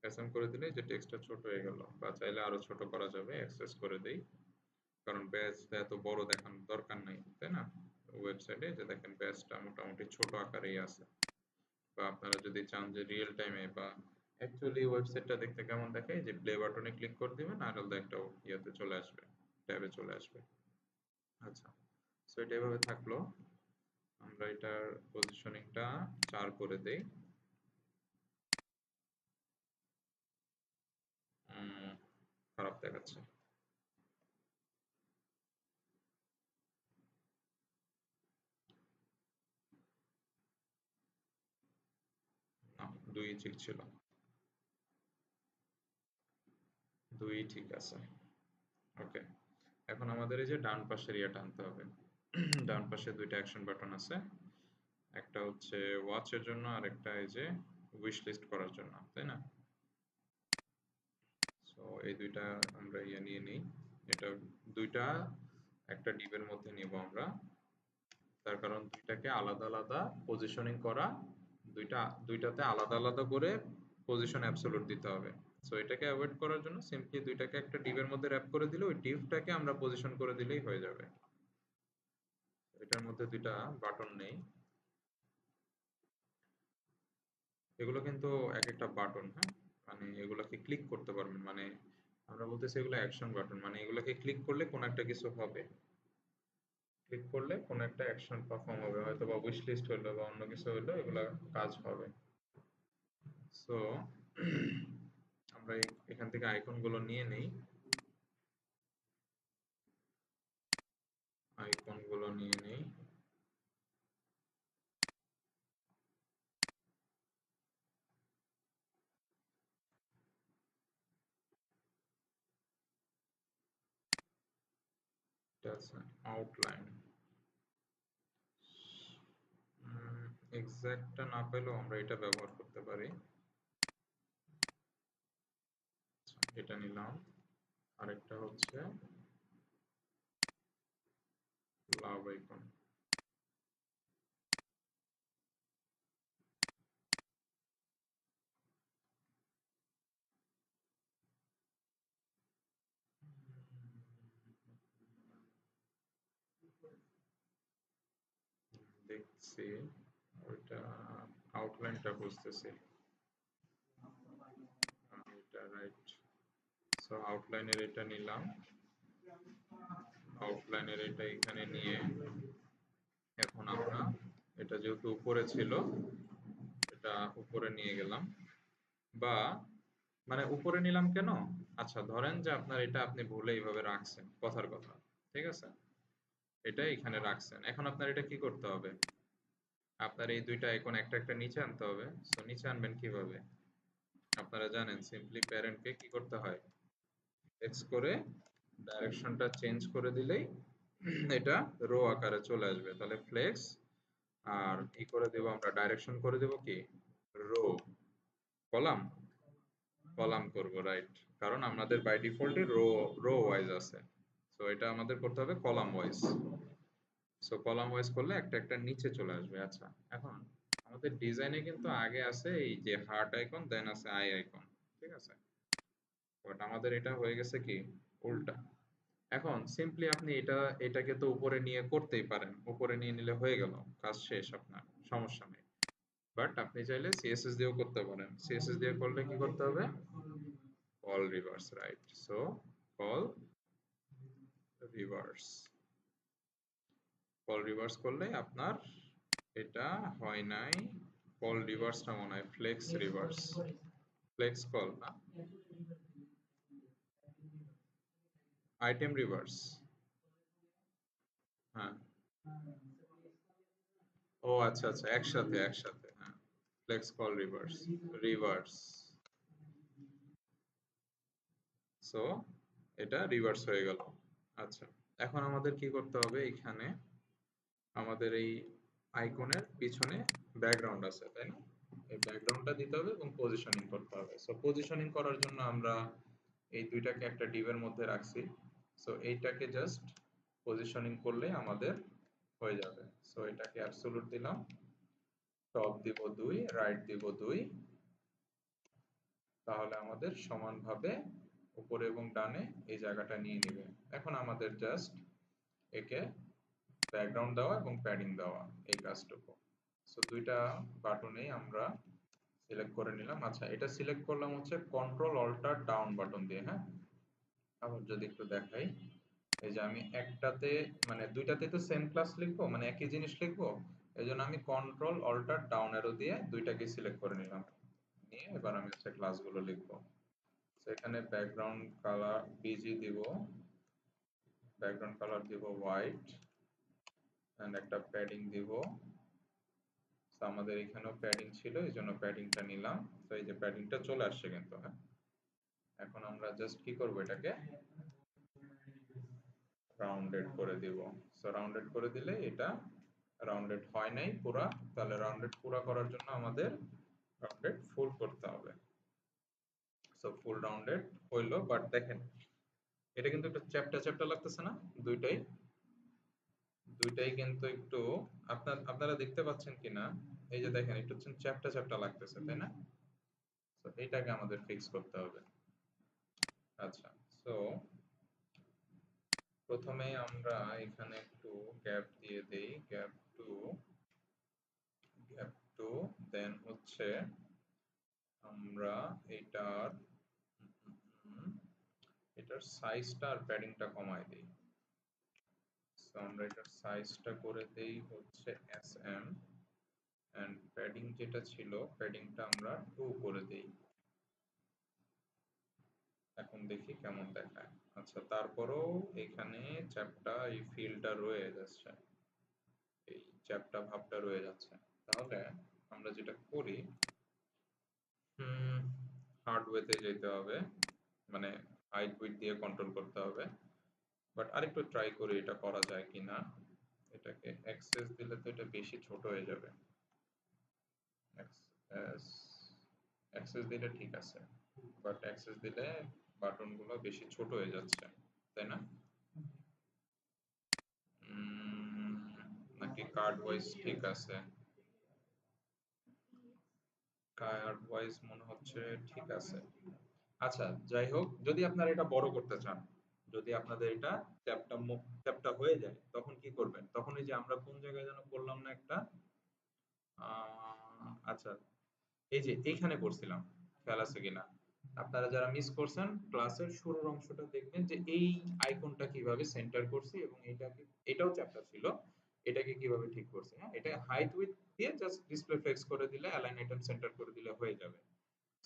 এসএম করে দিলে যে টেক্সটটা ছোট হয়ে গেল, বা চাইলে আরো ছোট করা যাবে, এক্সেস করে দেই। কারণ ব্যাচটা এত বড় দেখানোর দরকার নাই, তাই না? ওয়েবসাইটে যে দেখেন ব্যাচটা মোটামুটি ছোট আকারেই আছে। বা আপনারা যদি চান যে রিয়েল টাইমে বা অ্যাকচুয়ালি ওয়েবসাইটটা দেখতে কেমন দেখায়, যে প্লে বাটনে ক্লিক করে দিবেন আর আলাদা একটা ইয়েতে চলে আসবে, ট্যাবে চলে আসবে। আচ্ছা, সো এটা এভাবে থাকলো। আমরা এটার পজিশনিংটা 4 করে দেই। খারাপ দেখাচ্ছে। না, 2 ঠিক ছিল। 2 ঠিক আছে। ওকে, এখন আমাদের এই যে ডান পাশের ইয়েটা আনতে হবে। ডান পাশে 2টা অ্যাকশন বাটন আছে, একটা হচ্ছে ওয়াচের জন্য আর একটা এই যে উইশ লিস্ট করার জন্য, তাই না? সো এই 2টা আমরা ইয়ে নিয়ে নিই। এটা 2টা একটা ডিপের মধ্যে নিব আমরা। তার কারণ 2টাকে আলাদা আলাদা পজিশনিং করা, 2টাতে আলাদা আলাদা করে পজিশন অ্যাবসলিউট দিতে হবে। সো এটাকে অ্যাভয়েড করার জন্য সিম্পলি 2টাকে একটা ডিপের মধ্যে র‍্যাপ করে দিলে ওই ডিপটাকে আমরা পজিশন করে দিলেই হয়ে যাবে। এটার মধ্যে 2টা বাটন নেই। এগুলো কিন্তু এক একটা বাটন, হ্যাঁ? মানে এগুলাকে ক্লিক করতে পারবেন, মানে আমরা বলতেছি এগুলো অ্যাকশন বাটন, মানে এগুলাকে ক্লিক করলে কোন একটা কিছু হবে। ক্লিক করলে কোন একটা অ্যাকশন পারফর্ম হবে, হয়তো বা উইশ লিস্ট হলো বা অন্য কিছু হলো, এগুলা কাজ হবে। সো আমরা এখান থেকে আইকন গুলো নিয়ে নেই। আইকন গুলো নিয়ে নেই। আছে আউটলাইন, এক্সাক্টটা না পেলেও আমরা এটা ব্যবহার করতে পারি। এটা নিলাম। আরেকটা হচ্ছে লাভ আইকন। দেখছি ওইটা আউটলাইনটা বুঝতেছি। এটা রাইট। সো আউটলাইনের এটা নিলাম, আউটলাইনের এটা এখানে নিয়ে এখন আমরা এটা যেহেতু উপরে ছিল এটা উপরে নিয়ে গেলাম, বা মানে উপরে নিলাম কেন, আচ্ছা ধরেন যে আপনার এটা আপনি ভুলে এইভাবে রাখছেন, কথার কথা, ঠিক আছে, এটা এখানে রাখছেন, এখন আপনার এটা কি করতে হবে, আপনার এই দুইটা আইকন একটা একটা নিচে আনতে হবে। সো নিচে আনবেন কিভাবে, আপনারা জানেন সিম্পলি প্যারেন্টকে কি করতে হয়, এক্স করে ডাইরেকশনটা চেঞ্জ করে দিলেই এটা রো আকারে চলে আসবে। তাহলে ফ্লেক্স আর কি করে দেব আমরা, ডাইরেকশন করে দেব কি রো, কলাম, কলাম করব, রাইট, কারণ আমাদের বাই ডিফল্টে রো রো ওয়াইজ আছে। সো এটা আমাদের করতে হবে column wise. So column wise করলে একটা একটা নিচে চলে আসবে। আচ্ছা, এখন আমাদের ডিজাইনে কিন্তু আগে আছে এই যে হার্ট আইকন, দেন আছে আই আইকন, ঠিক আছে, বাট আমাদের এটা হয়ে গেছে কি উল্টা। এখন সিম্পলি আপনি এটাকে তো উপরে নিয়ে করতেই পারেন, উপরে নিয়ে নিলে হয়ে গেল, কাজ শেষ, আপনার সমস্যা নেই। বাট আপনি চাইলে সিএসএস দিয়েও করতে পারেন। সিএসএস দিয়ে করলে কি করতে হবে, col reverse, right. So col reverse, col reverse করলে আপনার এটা হয় নাই, কল রিভার্সটা মনে হয় ফ্লেক্স রিভার্স, ফ্লেক্স কল না, আইটেম রিভার্স, হ্যাঁ। ও আচ্ছা আচ্ছা, একসাথে একসাথে, হ্যাঁ, flex col reverse, reverse. So এটা রিভার্স হয়ে গেল। আচ্ছা, এখন আমাদের কি করতে হবে, এখানে আমাদের এই আইকনের পিছনে ব্যাকগ্রাউন্ড আছে তাই না, এই ব্যাকগ্রাউন্ডটা দিতে হবে এবং পজিশনিং করতে হবে। সো পজিশনিং করার জন্য আমরা এই দুইটাকে একটা ডিভের মধ্যে রাখছি। সো এইটাকে জাস্ট পজিশনিং করলে আমাদের হয়ে যাবে। সো এটাকে অ্যাবসলিউট দিলাম, টপ দিব 2, রাইট দিব 2, তাহলে আমাদের সমানভাবে উপরে এবং ডানে এই জায়গাটা নিয়ে নেবে। এখন আমাদের জাস্ট একে ব্যাকগ্রাউন্ড দেওয়া এবং প্যাডিং দেওয়া, এই কাজটুকু। সো দুইটা বাটনেই আমরা সিলেক্ট করে নিলাম। আচ্ছা, এটা সিলেক্ট করলাম হচ্ছে কন্ট্রোল অল্টার ডাউন বাটন দিয়ে, হ্যাঁ। আবার যদি একটু দেখাই, এই যে আমি একটাতে মানে দুইটাতে তো সেম ক্লাস লিখবো, মানে একই জিনিস লিখবো, এই জন্য আমি কন্ট্রোল অল্টার ডাউন অ্যারো দিয়ে দুইটাকে সিলেক্ট করে নিলাম, নিয়ে এবার আমি হচ্ছে ক্লাসগুলো লিখবো। সেখানে ব্যাকগ্রাউন্ড কালার বিজি দিব, ব্যাকগ্রাউন্ড কালার দিব হোয়াইট, এন্ড একটা প্যাডিং দিব। তো আমাদের এখানেও প্যাডিং ছিল, এই জন্য প্যাডিংটা নিলাম। তো এই যে প্যাডিংটা চলে আসছে কিন্তু, হ্যাঁ। এখন আমরা জাস্ট কি করব, এটাকে রাউন্ডেড করে দিব। সো রাউন্ডেড করে দিলে এটা রাউন্ডেড হয় নাই পুরা, তাহলে রাউন্ডেড পুরা করার জন্য আমাদের রাউন্ডেড ফুল করতে হবে। সো ফুল রাউন্ডেড হইলো, বাট দেখেন এটা কিন্তু একটা চ্যাপ্টা চ্যাপ্টা লাগতেছে না, দুইটাই দুইটাই কিন্তু একটু আপনারা দেখতে পাচ্ছেন কিনা, এই যে দেখেন একটু চ্যাপ্টা চ্যাপ্টা লাগতেছে তাই না। তো এইটাকে আমাদের ফিক্স করতে হবে। আচ্ছা, সো প্রথমে আমরা এখানে একটু গ্যাপ দিয়ে দেই, গ্যাপ টু, গ্যাপ টু, দেন হচ্ছে আমরা এটার এটার সাইজটা আর প্যাডিংটা কমায় দিই। সো আমরা এটার সাইজটা করে দেই হচ্ছে SM, এন্ড প্যাডিং যেটা ছিল প্যাডিংটা আমরা 2 করে দেই। এখন দেখি কেমন দেখায়। আচ্ছা, তারপরেও এখানে চ্যাপটা এই ফিলটা রয়ে যাচ্ছে, এই চ্যাপটা ভাবটা রয়ে যাচ্ছে। তাহলে আমরা যেটা করি, হার্ডওয়েতে যেতে হবে, মানে হাইট উইডথ দিয়ে কন্ট্রোল করতে হবে। বাট আরেকটু ট্রাই করি এটা করা যায় কিনা। এটাকে অ্যাক্সেস দিলে তো এটা বেশি ছোট হয়ে যাবে। অ্যাক্সেস অ্যাক্সেস দিলে ঠিক আছে, বাট অ্যাক্সেস দিলে বাটনগুলো বেশি ছোট হয়ে যাচ্ছে, তাই না? নাকি কার্ড ওয়াইজ ঠিক আছে? কার্ড ওয়াইজ মনে হচ্ছে ঠিক আছে। আচ্ছা, যাই হোক, যদি আপনারা এটা বড় করতে চান, যদি আপনাদের এটা ট্যাবটা হয়ে যায়, তখন কি করবেন? তখন এই যে আমরা কোন জায়গায় যেন করলাম না একটা, আচ্ছা, এই যে এইখানে করছিলাম, খেয়াল আছে কিনা? আপনারা যারা মিস করছেন, ক্লাসের শুরুর অংশটা দেখবেন যে এই আইকনটা কিভাবে সেন্টার করছি, এবং এটাও চ্যাপ্টার ছিল, এটাকে কিভাবে ঠিক করছি। হ্যাঁ, এটা হাইট উইডথ দিয়ে জাস্ট ডিসপ্লে ফ্লেক্স করে দিলে, অ্যালাইন আইটেম সেন্টার করে দিলে হয়ে যাবে।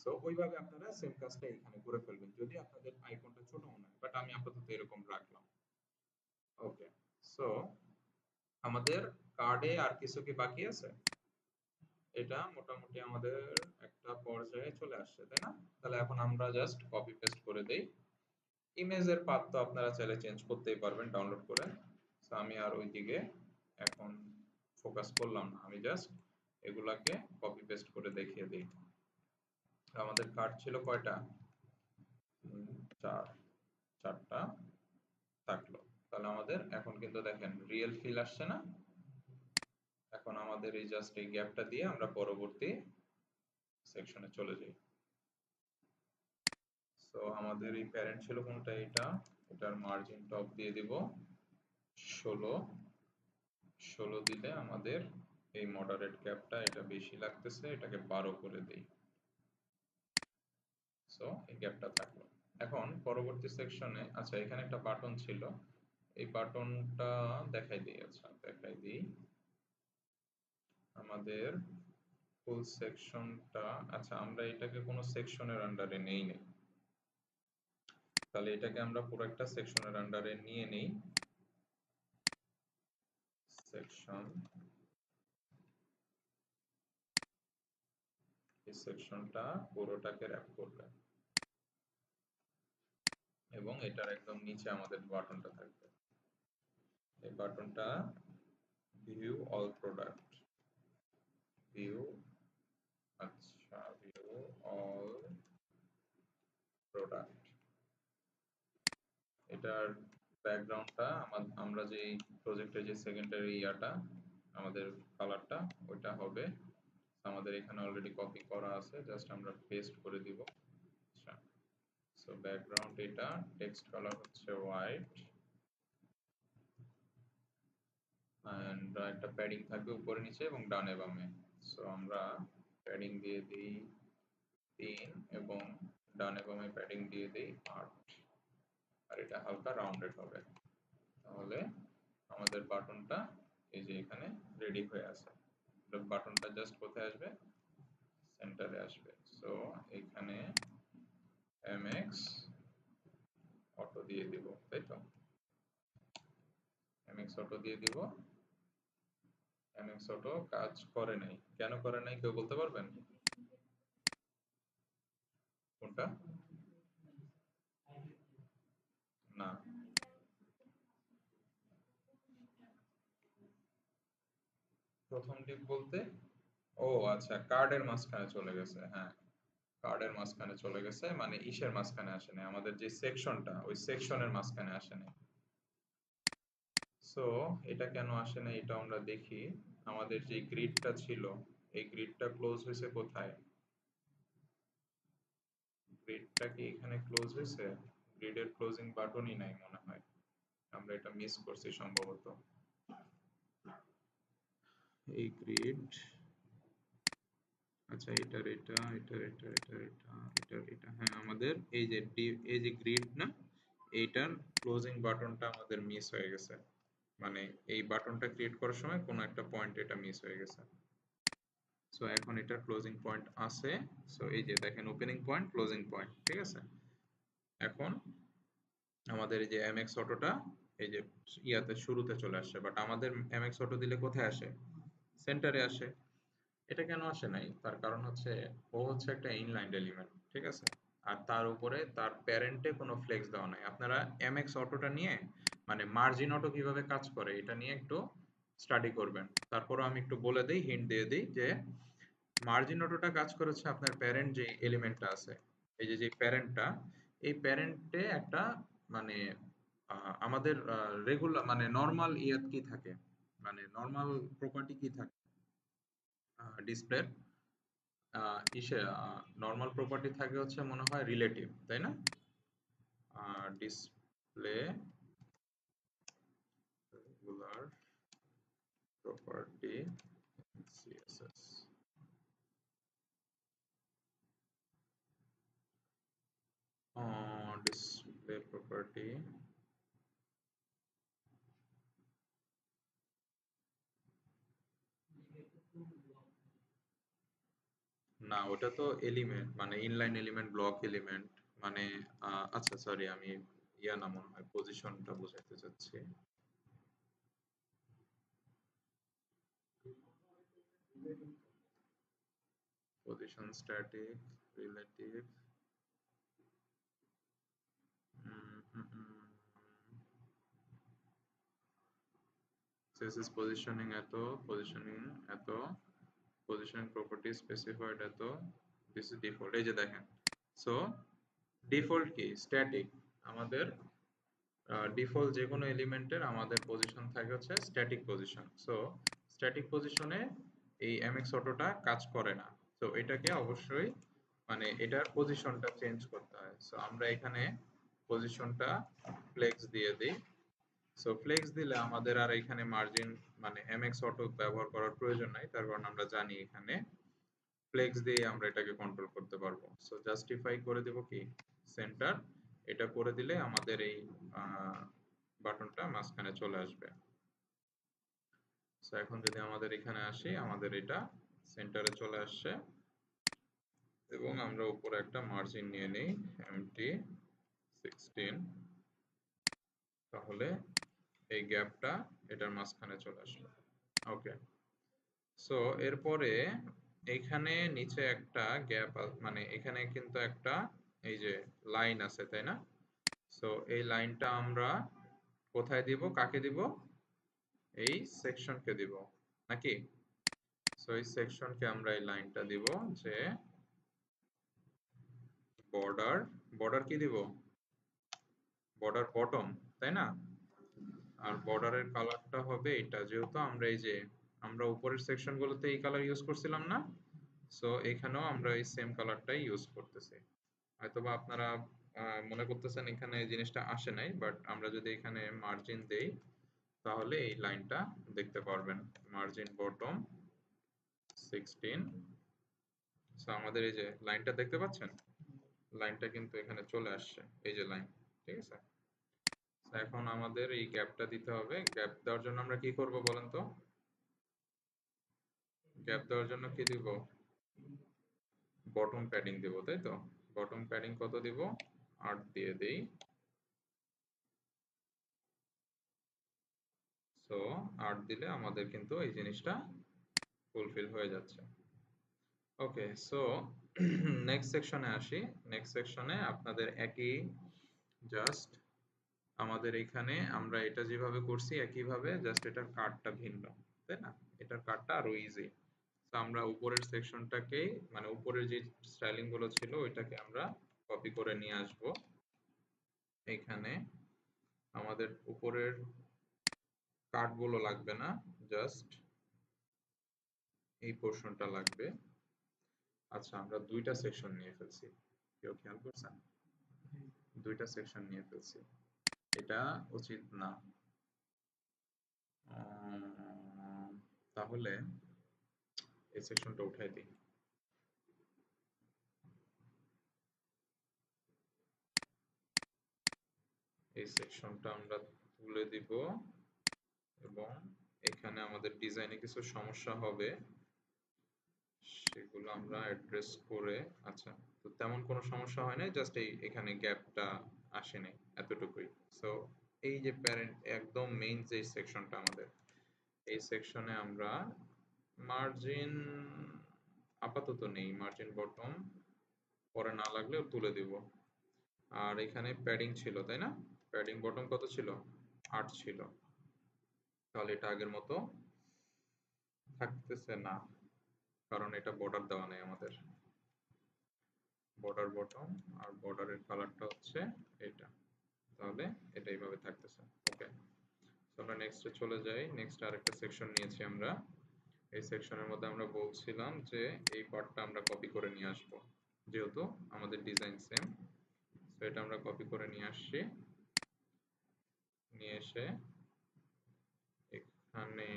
সো ওইভাবে আপনারা সেম কাজটা এখানে করে ফেলবেন যদি আপনাদের আইকনটা ছোট মনে হয়, বাট আমি আপাতত এরকম রাখলাম। ওকে, সো আমাদের কার্ডে আর কিছু কি বাকি আছে? এটা মোটামুটি আমাদের একটা পর্যায়ে চলে আসছে, তাই না? তাহলে এখন আমরা জাস্ট কপি পেস্ট করে দেই। ইমেজের পাথ তো আপনারা চাইলে চেঞ্জ করতেই পারবেন ডাউনলোড করে। সো আমি আর ওইদিকে এখন ফোকাস করলাম না, আমি জাস্ট এগুলাকে কপি পেস্ট করে দেখিয়ে দিই। আমাদের কার্ড ছিল কয়টা? 4, 4টা থাকলো। তাহলে আমাদের এখন কিন্তু দেখেন রিয়েল ফিল আসছে না? এখন আমাদের এই জাস্ট এই গ্যাপটা দিয়ে আমরা পরবর্তী সেকশনে চলে যাই। সো আমাদের এই প্যারেন্ট ছিল কোনটা? এটার মার্জিন টপ দিয়ে দিব 16। 16 দিলে আমাদের এই মডারেট গ্যাপটা এটা বেশি লাগতেছে, এটাকে 12 করে দেই। সো এই গ্যাপটা থাকলো। এখন পরবর্তী সেকশনে, আচ্ছা এখানে একটা বাটন ছিল, এই বাটনটা দেখাই দিই। আচ্ছা দেখাই দিই আমাদের ফুল সেকশনটা। আচ্ছা, আমরা এটাকে কোনো সেকশনের আন্ডারে নেই নাই, তাহলে এটাকে আমরা পুরো একটা সেকশনের আন্ডারে নিয়ে নেই। সেকশন, এই সেকশনটা পুরোটাকে র্যাপ করবে, এবং এটার একদম নিচে আমাদের বাটনটা থাকবে। এই বাটনটা ভিউ অল প্রোডাক্ট, ভিউ, আচ্ছা ভিউ অল প্রোডাক্ট। এটার ব্যাকগ্রাউন্ডটা আমরা যে প্রজেক্টের যে সেকেন্ডারি ইয়াটা, আমাদের কালারটা ওইটা হবে, আমাদের এখানে অলরেডি কপি করা আছে, জাস্ট আমরা পেস্ট করে দিব। আচ্ছা, সো ব্যাকগ্রাউন্ড এটা, টেক্সট কালার হচ্ছে হোয়াইট, এন্ড একটা প্যাডিং থাকবে উপরে নিচে এবং ডানে বামে। সো আমরা প্যাডিং দিয়ে দিই 3 এবং ডানে বামে প্যাডিং দিয়ে দিই 8, আর এটা হালকা রাউন্ডেড হবে। তাহলে আমাদের বাটনটা এই যে এখানে রেডি হয়ে আছে। বাটনটা জাস্ট কোথায় আসবে? সেন্টারে আসবে। সো এখানে mx অটো দিয়ে দিব, তাই তো? mx অটো দিয়ে দিব। mx অটো কাজ করে নাই, কেন করে নাই কেউ বলতে পারবেন? কোনটা? না, প্রথম ডিপ বলতে, ও আচ্ছা, কার্ডের মাঝখানে চলে গেছে। হ্যাঁ, কার্ডের মাঝখানে চলে গেছে, মানে ইসের মাঝখানে আসে নাই, আমাদের যে সেকশনটা ওই সেকশনের মাঝখানে আসে নাই। সো এটা কেন আসে না এটা আমরা দেখি। আমাদের যে গ্রিডটা ছিল, এই গ্রিডটা ক্লোজ হয়েছে কোথায়? গ্রিডটা কি এখানে ক্লোজ হয়েছে? গ্রিডের ক্লোজিং বাটনই নাই মনে হয়, আমরা এটা মিস করছি সম্ভবত। এই গ্রিড, আচ্ছা এটা, হ্যাঁ আমাদের এই যে গ্রিড না, এইটার ক্লোজিং বাটনটা আমাদের মিস হয়ে গেছে, মানে এই বাটনটা ক্রিয়েট করার সময় কোনো একটা পয়েন্ট এটা মিস হয়ে গেছে। সো এখন এটার ক্লোজিং পয়েন্ট আছে। সো এই যে দেখেন ওপেনিং পয়েন্ট, ক্লোজিং পয়েন্ট, ঠিক আছে? এখন আমাদের এই যে mx অটোটা এই যে ইয়াতে শুরুতে চলে আসছে, বাট আমাদের mx অটো দিলে কোথায় আসে? সেন্টারে আসে। এটা কেন আসে নাই? তার কারণ হচ্ছে ও হচ্ছে একটা ইনলাইন্ড এলিমেন্ট, ঠিক আছে? আর তার উপরে তার প্যারেন্টে কোনো ফ্লেক্স দেওয়া নাই। আপনারা mx অটোটা নিয়ে মানে মার্জিন অটো কিভাবে কাজ করে এটা নিয়ে একটু স্টাডি করবেন। তারপরও আমি একটু বলে দিই, হিন্ট দিয়ে দিই যে মার্জিন অটোটা কাজ করেছে আপনার প্যারেন্ট যে এলিমেন্টটা আছে, এই যে প্যারেন্টটা, এই প্যারেন্টে একটা মানে আমাদের রেগুলার মানে নর্মাল ইয়াত কি থাকে, মানে নর্মাল প্রপার্টি কি থাকে ডিসপ্লের, ইসে নর্মাল প্রপার্টি থাকে হচ্ছে মনে হয় রিলেটিভ, তাই না? Display regular property CSS, display property, না ওটা তো এলিমেন্ট মানে ইনলাইন এলিমেন্ট, ব্লক এলিমেন্ট, মানে আচ্ছা সরি আমি ইয়া না মনে হয় পজিশনটা বোঝাতে চাচ্ছি। Position static relative, CSS positioning এত, পজিশনিং এত, পজিশনিং প্রপার্টি স্পেসিফাইড এত, দিস ইজ ডিফল্ট, এই যে দেখেন। সো ডিফল্ট কি স্ট্যাটিক, আমাদের ডিফল্ট যে কোনো এলিমেন্টের আমাদের পজিশন থাকে হচ্ছে স্ট্যাটিক পজিশন। সো স্ট্যাটিক পজিশনে এই এমএক্স অটোটা কাজ করে না। তো এটাকে অবশ্যই মানে এটার পজিশনটা চেঞ্জ করতে হয়। সো আমরা এখানে পজিশনটা ফ্লেক্স দিয়ে দিই। সো ফ্লেক্স দিলে আমাদের আর এখানে মার্জিন মানে এমএক্স অটো ব্যবহার করার প্রয়োজন নাই, তার কারণ আমরা জানি এখানে ফ্লেক্স দিয়ে আমরা এটাকে কন্ট্রোল করতে পারবো। সো জাস্টিফাই করে দেব কি সেন্টার, এটা করে দিলে আমাদের এই বাটনটা মাঝখানে চলে আসবে। সো এখন যদি আমাদের এখানে আসি, আমাদের এটা সেন্টারে চলে আসছে এবং আমরা উপরে একটা মার্জিন নিয়ে নিই এমটি 16, তাহলে এই গ্যাপটা এটার মাঝখানে চলে আসবে। ওকে, সো এরপরে এইখানে নিচে একটা গ্যাপ মানে এখানে কিন্তু একটা এই যে লাইন আছে, তাই না? সো এই লাইনটা আমরা কোথায় দিব, কাকে দিব? এই সেকশনকে দিব নাকি? সো এই সেকশনকে আমরা এই লাইনটা দিব যে বর্ডার, বর্ডার কি দিব? বর্ডার বটম, তাই না? আর বর্ডারের কালারটা হবে এটা, যেহেতু আমরা এই যে আমরা উপরের সেকশনগুলোতে এই কালার ইউজ করছিলাম না, সো এখানেও আমরা এই সেম কালারটাই ইউজ করতেছি। হয়তোবা আপনারা মনে করতেছেন এখানে এই জিনিসটা আসে নাই, বাট আমরা যদি এখানে মার্জিন দেই তাহলে এই লাইনটা দেখতে পারবেন, মার্জিন বটম 16। সো আমাদের এই যে লাইনটা দেখতে পাচ্ছেন, লাইনটা কিন্তু এখানে চলে আসছে, এই যে লাইন, ঠিক আছে? তো এখন আমাদের এই গ্যাপটা দিতে হবে। গ্যাপ দেওয়ার জন্য আমরা কি করব বলেন তো? গ্যাপ দেওয়ার জন্য কি দিব? বটম প্যাডিং দিব, তাই তো? বটম প্যাডিং কত দিব? 8 দিয়ে দেই। সো 8 দিলে আমাদের কিন্তু এই জিনিসটা ফুলফিল হয়ে যাচ্ছে। ওকে, সো নেক্সট সেকশনে আসি। নেক্সট সেকশনে আপনাদের একই জাস্ট আমাদের এখানে আমরা এটা যেভাবে করছি একইভাবে, জাস্ট এটার কাটটা ভিন্ন, তাই না? এটার কাটটা আরো ইজি। তো আমরা উপরের সেকশনটাকে মানে উপরের যে স্টাইলিং গুলো ছিল ওইটাকে আমরা কপি করে নিয়ে আসব এখানে। আমাদের উপরের কাটগুলো লাগবে না, জাস্ট এই পোর্শনটা লাগবে। আচ্ছা, আমরা দুইটা সেকশন নিয়ে ফেলছি, কেউ খেয়াল করছেন? দুইটা সেকশন নিয়ে ফেলছি, এটা উচিত না। তাহলে এই সেকশনটা উঠাই দিই। এই সেকশনটা আমরা তুলে দিব এবং এখানে আমাদের ডিজাইনে কিছু সমস্যা হবে, সেগুলো আমরা অ্যাড্রেস করে, আচ্ছা তো তেমন কোনো সমস্যা হয় নাই, জাস্ট এই এখানে গ্যাপটা আসে নাই, এতটুকুই। সো এই যে প্যারেন্ট একদম মেইন যে সেকশনটা আমাদের, এই সেকশনে আমরা মার্জিন আপাতত নেই, মার্জিন বটম পরে না লাগলেও তুলে দিব। আর এখানে প্যাডিং ছিল, তাই না? প্যাডিং বটম কত ছিল? 8 ছিল, তাহলে এটা আগের মতো থাকতেছে না, কারণ এটা বর্ডার দেওয়া নেই আমাদের। বর্ডার বটম আর বর্ডারের কালারটা হচ্ছে এটা, তাহলে এটা এইভাবে থাকতেছে। ওকে, আমরা নেক্সটে চলে যাই। নেক্সট আরেকটা সেকশন নিয়েছি আমরা। এই সেকশনের মধ্যে আমরা বলছিলাম যে এই পার্টটা আমরা কপি করে নিয়ে আসব, যেহেতু আমাদের ডিজাইন সেম। তো এটা আমরা কপি করে নিয়ে আসছি, নিয়ে এসে এখানে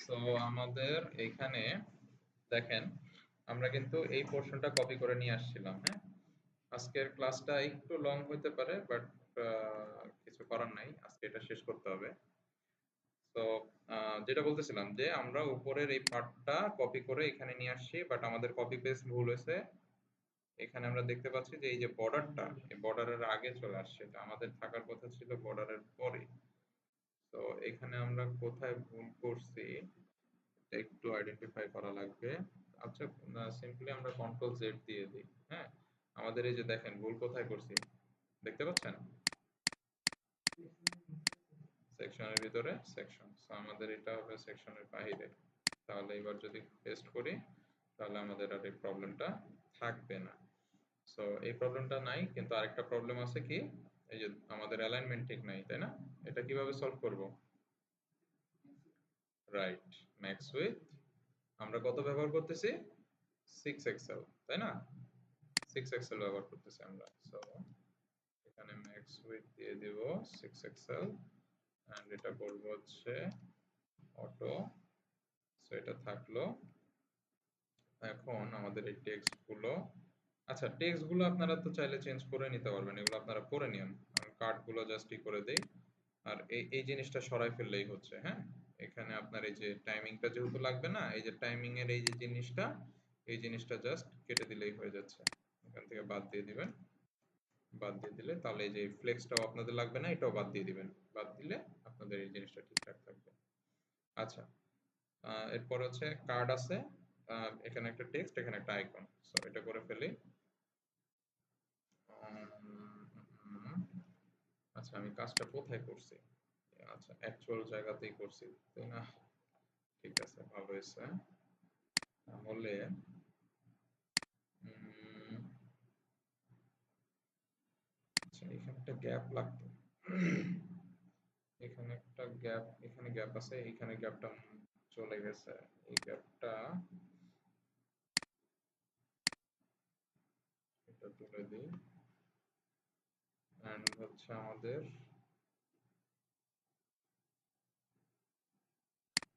সো আমাদের এখানে দেখেন আমরা কিন্তু এই পোর্শনটা কপি করে নিয়ে আসছিলাম। হ্যাঁ, আজকের ক্লাসটা একটু লং হতে পারে, বাট কিছু করার নাই, আজকে এটা শেষ করতে হবে। তো যেটা বলতেছিলাম যে আমরা উপরের এই পার্টটা কপি করে এখানে নিয়ে আসছি, বাট আমাদের কপি পেস্ট ভুল হয়েছে। এখানে আমরা দেখতে পাচ্ছি যে এই যে বর্ডারটা, এই বর্ডারের আগে চলে আসছে, এটা আমাদের থাকার কথা ছিল বর্ডারের পরে। তো এখানে আমরা কোথায় ভুল করছি একটু আইডেন্টিফাই করা লাগবে। আচ্ছা, সিম্পলি আমরা কন্ট্রোল জেড দিয়ে দিই। হ্যাঁ, আমাদের এই যে দেখেন ভুল কোথায় করছি দেখতে পাচ্ছেন, সেকশনের ভিতরে সেকশন, সো আমাদের এটা হবে সেকশনের বাইরে। তাহলে এবার যদি পেস্ট করি তাহলে আমাদের আর এই প্রবলেমটা থাকবে না। সো এই প্রবলেমটা নাই, কিন্তু আরেকটা প্রবলেম আছে কি, এই যে আমাদের অ্যালাইনমেন্ট ঠিক নাই, তাই না? এটা কিভাবে সলভ করব? রাইট, ম্যাক্স উইথ আমরা কত ব্যবহার করতেছি? 6 এক্সেল, তাই না? 6 এক্সেল ব্যবহার করতেছি আমরা। সো এখানে ম্যাক্স উইথ দিয়ে দিব 6 এক্সেল, এন্ড এটা করব হচ্ছে অটো। সো এটা থাকলো। এখন আমাদের এই টেক্সট গুলো, আচ্ছা টেক্সট গুলো আপনারা তো চাইলে চেঞ্জ করে নিতে পারবেন, এগুলো আপনারা করে নিন। আমি কাট গুলো জাস্ট করে দেই, আর এই এই জিনিসটা সরাই ফেললেই হচ্ছে। হ্যাঁ, এখানে আপনার এই যে টাইমিংটা যেহেতু লাগবে না, এই যে টাইমিং এর এই যে জিনিসটা, এই জিনিসটা জাস্ট কেটে দিলেই হয়ে যাচ্ছে। এখান থেকে বাদ দিয়ে দিবেন, বাদ দিয়ে দিলে তাহলে এই যে ফ্লেক্সটাও আপনাদের লাগবে না, এটাও বাদ দিয়ে দিবেন। বাদ দিলে আপনাদের এই জিনিসটা ঠিকঠাক থাকবে। আচ্ছা, এরপর হচ্ছে কার্ড আছে, এখানে একটা টেক্সট, এখানে একটা আইকন। সো এটা করে ফেলি। আচ্ছা, আমি কাজটা কোথায় করছি? আচ্ছা, অ্যাকচুয়াল জায়গাতেই করছি, তাই না? ঠিক আছে, ভালো হয়েছে। তাহলে আচ্ছা, এখানে একটা গ্যাপ লাগতো, এখানে একটা গ্যাপ, এখানে গ্যাপ আছে, এখানে গ্যাপটা চলে গেছে। এই গ্যাপটা এটা তুলে দিই, এন্ড হচ্ছে আমাদের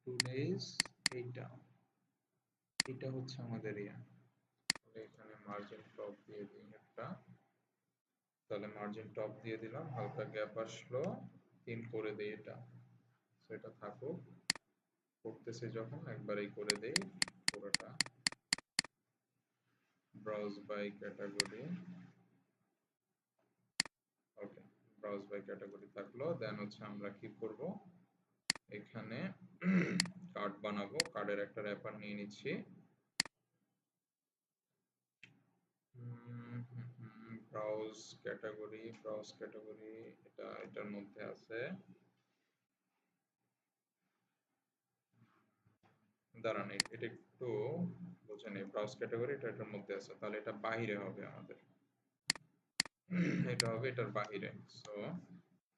টুডেজ, এইটা এটা হচ্ছে আমাদের ইয়া। এখানে মার্জিন টপ দিয়ে দিই একটা, তাহলে মার্জিন টপ দিয়ে দিলাম, হালকা গ্যাপ আসলো, 3 করে দেই এটা। সো এটা থাকুক, করতেছে যখন একবারেই করে দেই পুরোটা। Browse by category, okay, browse by category থাকলো। দেন হচ্ছে আমরা কি করব, এখানে কার্ড বানাবো, কার্ডের একটা র্যাপার নিয়ে নিচ্ছি। ব্রাউজ ক্যাটাগরি, ব্রাউজ ক্যাটাগরি, এটা এটার মধ্যে আছে, দাঁড়ান এটা একটু বুঝে নেই। ব্রাউজ ক্যাটাগরি এটা এটার মধ্যে আছে, তাহলে এটা বাহিরে হবে আমাদের, এটা হবে এটার বাহিরে। সো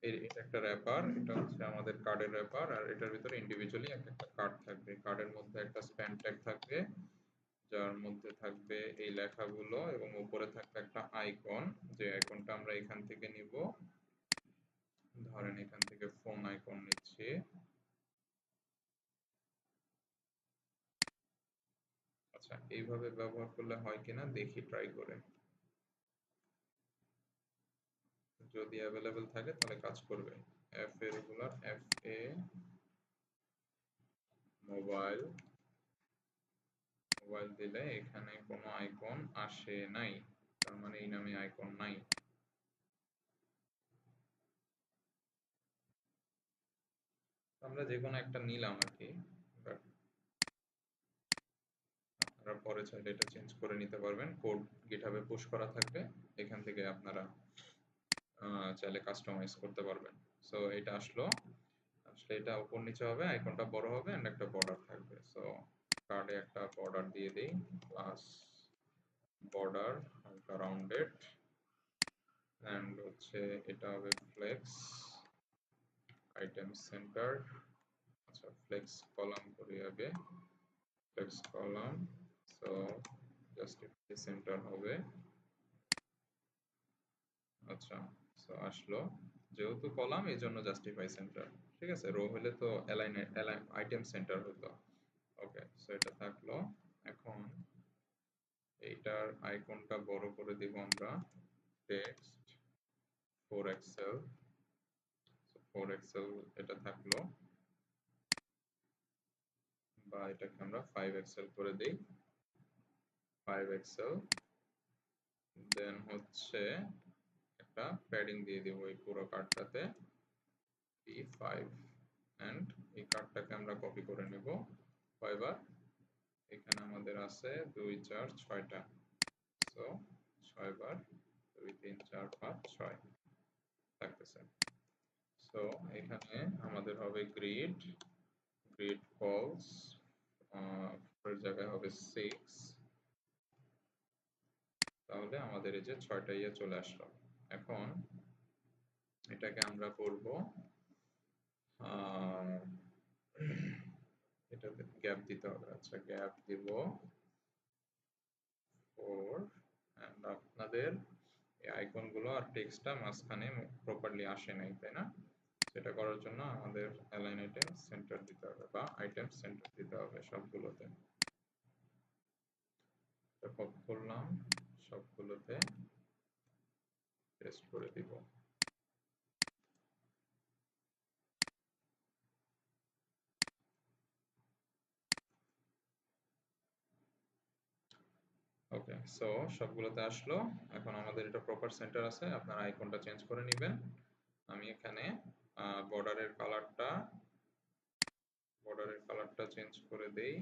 এটা একটা র্যাপার, এটা হচ্ছে আমাদের কার্ডের র্যাপার, আর এটার ভিতরে ইন্ডিভিজুয়ালি একটা একটা কার্ড থাকবে। কার্ডের মধ্যে একটা স্প্যান ট্যাগ থাকবে, যার মধ্যে থাকবে এই লেখাগুলো, এবং উপরে থাকবে একটা আইকন, যে আইকনটা আমরা এখান থেকে নিব। ধরেন এখান থেকে ফোন আইকন নিচ্ছি। আচ্ছা, এইভাবে ব্যবহার করলে হয় কিনা দেখি, ট্রাই করে। যদি অ্যাভেলেবেল থাকে তাহলে কাজ করবে। F a regular, F A mobile, mobile দিলে এখানে কোনো আইকন আসে নাই, তার মানে এই নামে আইকন নাই। আমরা যে কোনো একটা নিলাম আর কি, বাট আপনারা পরে চাইলে এটা চেঞ্জ করে নিতে পারবেন। কোড গিটহাবে পুশ করা থাকবে, এখান থেকে আপনারা চাইলে কাস্টমাইজ করতে পারবেন। সো এটা আসলে এটা উপর নিচে হবে, আইকনটা বড় হবে এন্ড একটা বর্ডার থাকবে। সো কার্ডে একটা বর্ডার দিয়ে দেই, প্লাস বর্ডার হালকা রাউন্ডেড, এন্ড হচ্ছে এটা হবে ফ্লেক্স আইটেম সেন্টার। আচ্ছা, ফ্লেক্স কলাম করে হবে, flex column. So justify center হবে। আচ্ছা, সো আসলো, যেহেতু কলাম এই জন্য জাস্টিফাই সেন্টার। ঠিক আছে, রো হলে তো অ্যালাইন আইটেম সেন্টার হতো। ওকে, সো এটা থাকলো। এখন এইটার আইকনটা বড় করে দিব আমরা, টেক্সট 4 এক্সেল। 4 এক্সেল এটা থাকলো, বা এটাকে আমরা 5 এক্সেল করে দেই, 5 এক্সেল। দেন হচ্ছে একটা প্যাডিং দিয়ে দিব এই পুরো কার্ডটাতে, P5, এন্ড এই কার্ডটাকে আমরা কপি করে নেব কয়বার, এখানে আমাদের আছে 2 4 6টা। সো 6 বার, 2 3 4 5 6 থাকতেছে। সো এখানে আমাদের হবে গ্রিড, গ্রিড ফলস, এর জায়গায় হবে 6। তাহলে আমাদের এই যে 6টা ইয়ে চলে আসলো। এখন এটাকে আমরা করব, এটাতে গ্যাপ দিতে হবে। আচ্ছা, গ্যাপ দিব 4, এন্ড আপনাদের এই আইকনগুলো আর টেক্সটটা মাঝখানে প্রপারলি আসে নাই, তাই না? সেটা করার জন্য আমাদের অ্যালাইন আইটেম সেন্টার দিতে হবে, বা আইটেম সেন্টার দিতে হবে সবগুলোতে। এটা কপি করলাম, সবগুলোতে পেস্ট করে দিব। ওকে, সো সবগুলোতে আসলো। এখন আমাদের এটা প্রপার সেন্টার আছে, আপনার আইকনটা চেঞ্জ করে নেবেন। আমি এখানে বর্ডারের কালারটা চেঞ্জ করে দেই।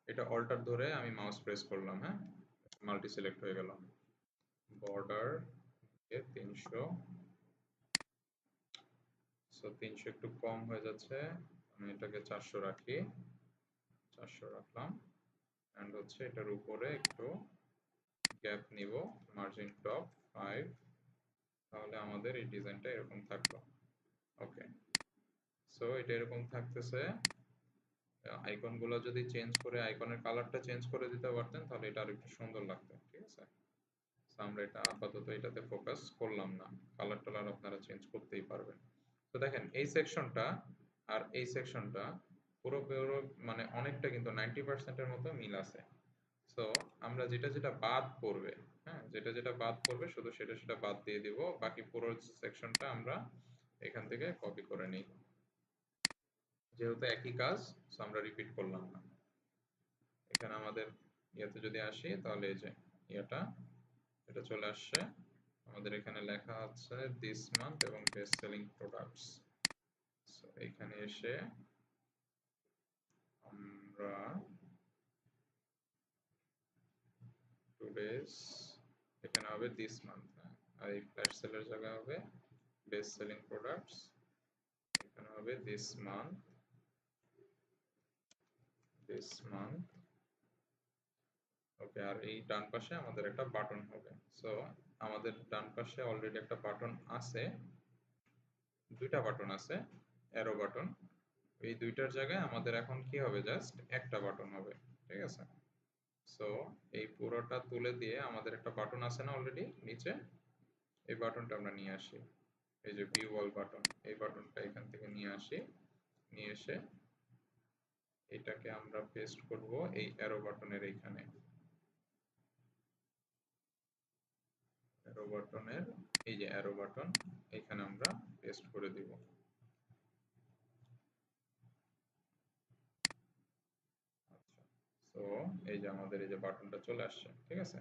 এটা অল্টার ধরে আমি মাউস প্রেস করলাম, হ্যাঁ, মাল্টি সিলেক্ট হয়ে গেল। বর্ডার 300, সো 300 একটু কম হয়ে যাচ্ছে, আমি এটাকে 400 রাখি, 400 রাখলাম। এন্ড হচ্ছে এটার উপরে একটু গ্যাপ নিব, মার্জিন টপ 5। তাহলে আমাদের এই ডিজাইনটা এরকম থাকলো। ওকে, সো এটা এরকম থাকতেছে। আইকনগুলো যদি চেঞ্জ করে আইকনের কালারটা চেঞ্জ করে দিতে পারতেন তাহলে এটা আর একটু সুন্দর লাগতো। ঠিক আছে, সো আমরা এটা আপাতত এটাতে ফোকাস করলাম না, কালার টালার আপনারা চেঞ্জ করতেই পারবেন। তো দেখেন এই সেকশনটা আর এই সেকশনটা পুরো পুরো মানে অনেকটা কিন্তু 90% এর মতো মিল আছে। সো আমরা যেটা যেটা বাদ পড়বে, হ্যাঁ, যেটা যেটা বাদ পড়বে শুধু সেটা সেটা বাদ দিয়ে দিব, বাকি পুরো সেকশনটা আমরা এখান থেকে কপি করে নিই। যেহেতু একই কাজ, সো আমরা রিপিট করলাম না। এখানে আমাদের ইয়েতে যদি আসি তাহলে এই যে ইয়েটা এটা চলে আসছে। আমাদের এখানে লেখা আছে দিস মান্থ এবং বেস্ট সেলিং প্রোডাক্টস। সো এখানে এসে আমরা টুডেস, এখানে হবে দিস মান্থ, আর এই ফ্ল্যাশ সেলের জায়গায় হবে বেস্ট সেলিং প্রোডাক্টস, এখানে হবে দিস মান্থ, দিস মান্থ। ওকে, আর এই ডান পাশে আমাদের একটা বাটন হবে। সো আমাদের ডান পাশে অলরেডি একটা বাটন আছে, দুইটা বাটন আছে, অ্যারো বাটন। এই দুইটার জায়গায় আমাদের এখন কি হবে, জাস্ট একটা বাটন হবে। ঠিক আছে, সো এই পুরোটা তুলে দিয়ে আমাদের একটা বাটন আছে না অলরেডি নিচে, এই বাটনটা আমরা নিয়ে আসি, এই যে ভিউ অল বাটন, এই বাটনটা এখান থেকে নিয়ে আসি, নিয়ে এসে এটাকে আমরা পেস্ট করব এই অ্যারো বাটনের এইখানে, অ্যারো বাটনের এই যে অ্যারো বাটন এখানে আমরা পেস্ট করে দিব। আচ্ছা, সো এই যে আমাদের এই যে বাটনটা চলে আসছে। ঠিক আছে,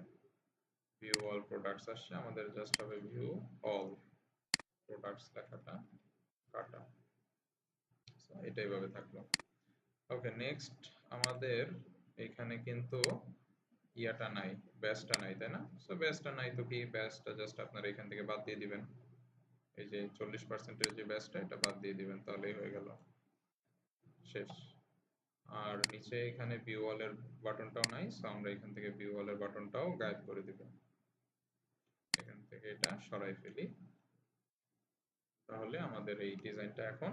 ভিউ অল প্রোডাক্টস আসছে, আমাদের জাস্ট হবে ভিউ অল প্রোডাক্টস লেখাটা কাটা। সো এটা এইভাবে থাকলো। ওকে, নেক্সট আমাদের এখানে কিন্তু ইয়াটা নাই, ব্যাসটা নাই, তাই না? সো ব্যাসটা নাই তো কি, ব্যাসটা জাস্ট আপনারা এখান থেকে বাদ দিয়ে দিবেন। এই যে 40% যে ব্যাসটা, এটা বাদ দিয়ে দিবেন, তাহলেই হয়ে গেল, শেষ। আর নিচে এখানে ভিউ অলের বাটনটাও নাই, সো আমরা এখান থেকে ভিউ অলের বাটনটাও গায়েব করে দিব। এখান থেকে এটা সরাই ফেলি, তাহলে আমাদের এই ডিজাইনটা এখন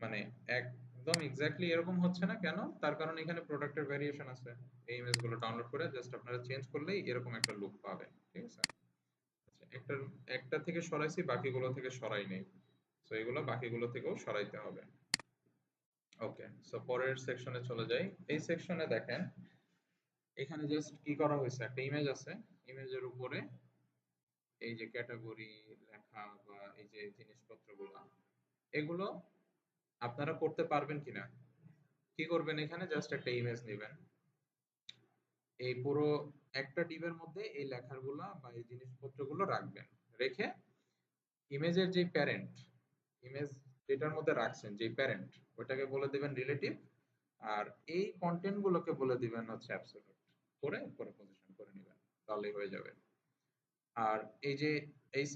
মানে একদম এক্স্যাক্টলি এরকম হচ্ছে না। কেন? তার কারণ এখানে প্রোডাক্টের ভেরিয়েশন আছে। এই ইমেজগুলো ডাউনলোড করে জাস্ট আপনারা চেঞ্জ করলেই এরকম একটা লুক পাবেন, ঠিক আছে? আচ্ছা, একটা থেকে সরাইছি, বাকিগুলো থেকে সরাই নেই, সো এগুলো বাকিগুলো থেকেও সরাইতে হবে। ওকে, সো পরের সেকশনে চলে যাই। এই সেকশনে দেখেন, এখানে জাস্ট কি করা হয়েছে, একটা ইমেজ আছে, ইমেজের উপরে এই যে ক্যাটাগরি লেখা বা এই যে জিনিসপত্রগুলো, এগুলো আপনারা করতে পারবেন কিনা? কি করবেন, এখানে জাস্ট একটা ইমেজ নেবেন, এই পুরো একটা ডিবের মধ্যে এই লেখাগুলা বা এই জিনিসপত্রগুলো রাখবেন। রেখে ইমেজের যে প্যারেন্ট, ইমেজ যেটার মধ্যে রাখছেন যে প্যারেন্ট, ওটাকে বলে দিবেন রিলেটিভ, আর এই কন্টেন্ট গুলোকে বলে দিবেন হচ্ছে অ্যাবসলিউট, করে পরে পজিশন করে নেবেন, তাহলেই হয়ে যাবে। আর এই যে এই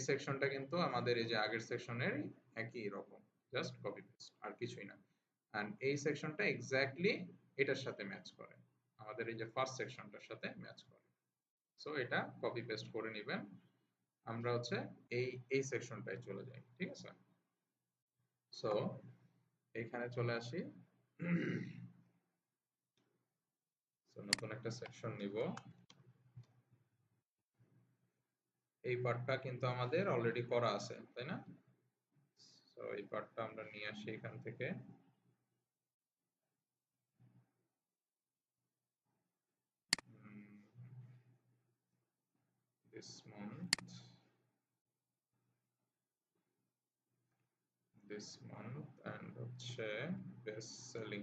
সেকশনটা কিন্তু আমাদের এই যে আগের সেকশনের একই রকম, জাস্ট কপি পেস্ট, আর কিছুই না। এন্ড এই সেকশনটা এক্স্যাক্টলি এটার সাথে ম্যাচ করে, আমাদের এই যে ফার্স্ট সেকশনটার সাথে ম্যাচ করে। সো এটা কপি পেস্ট করে নেবেন। আমরা হচ্ছে এই এই সেকশনটায় চলে যাই, ঠিক আছে? সো এখানে চলে আসি। সো নতুন একটা সেকশন নিব। এই পার্টটা কিন্তু আমাদের অলরেডি করা আছে, তাই না? সো এই পার্টটা আমরা নিয়ে আসি এখান থেকে। this month and হচ্ছে বেস্ট সেলিং।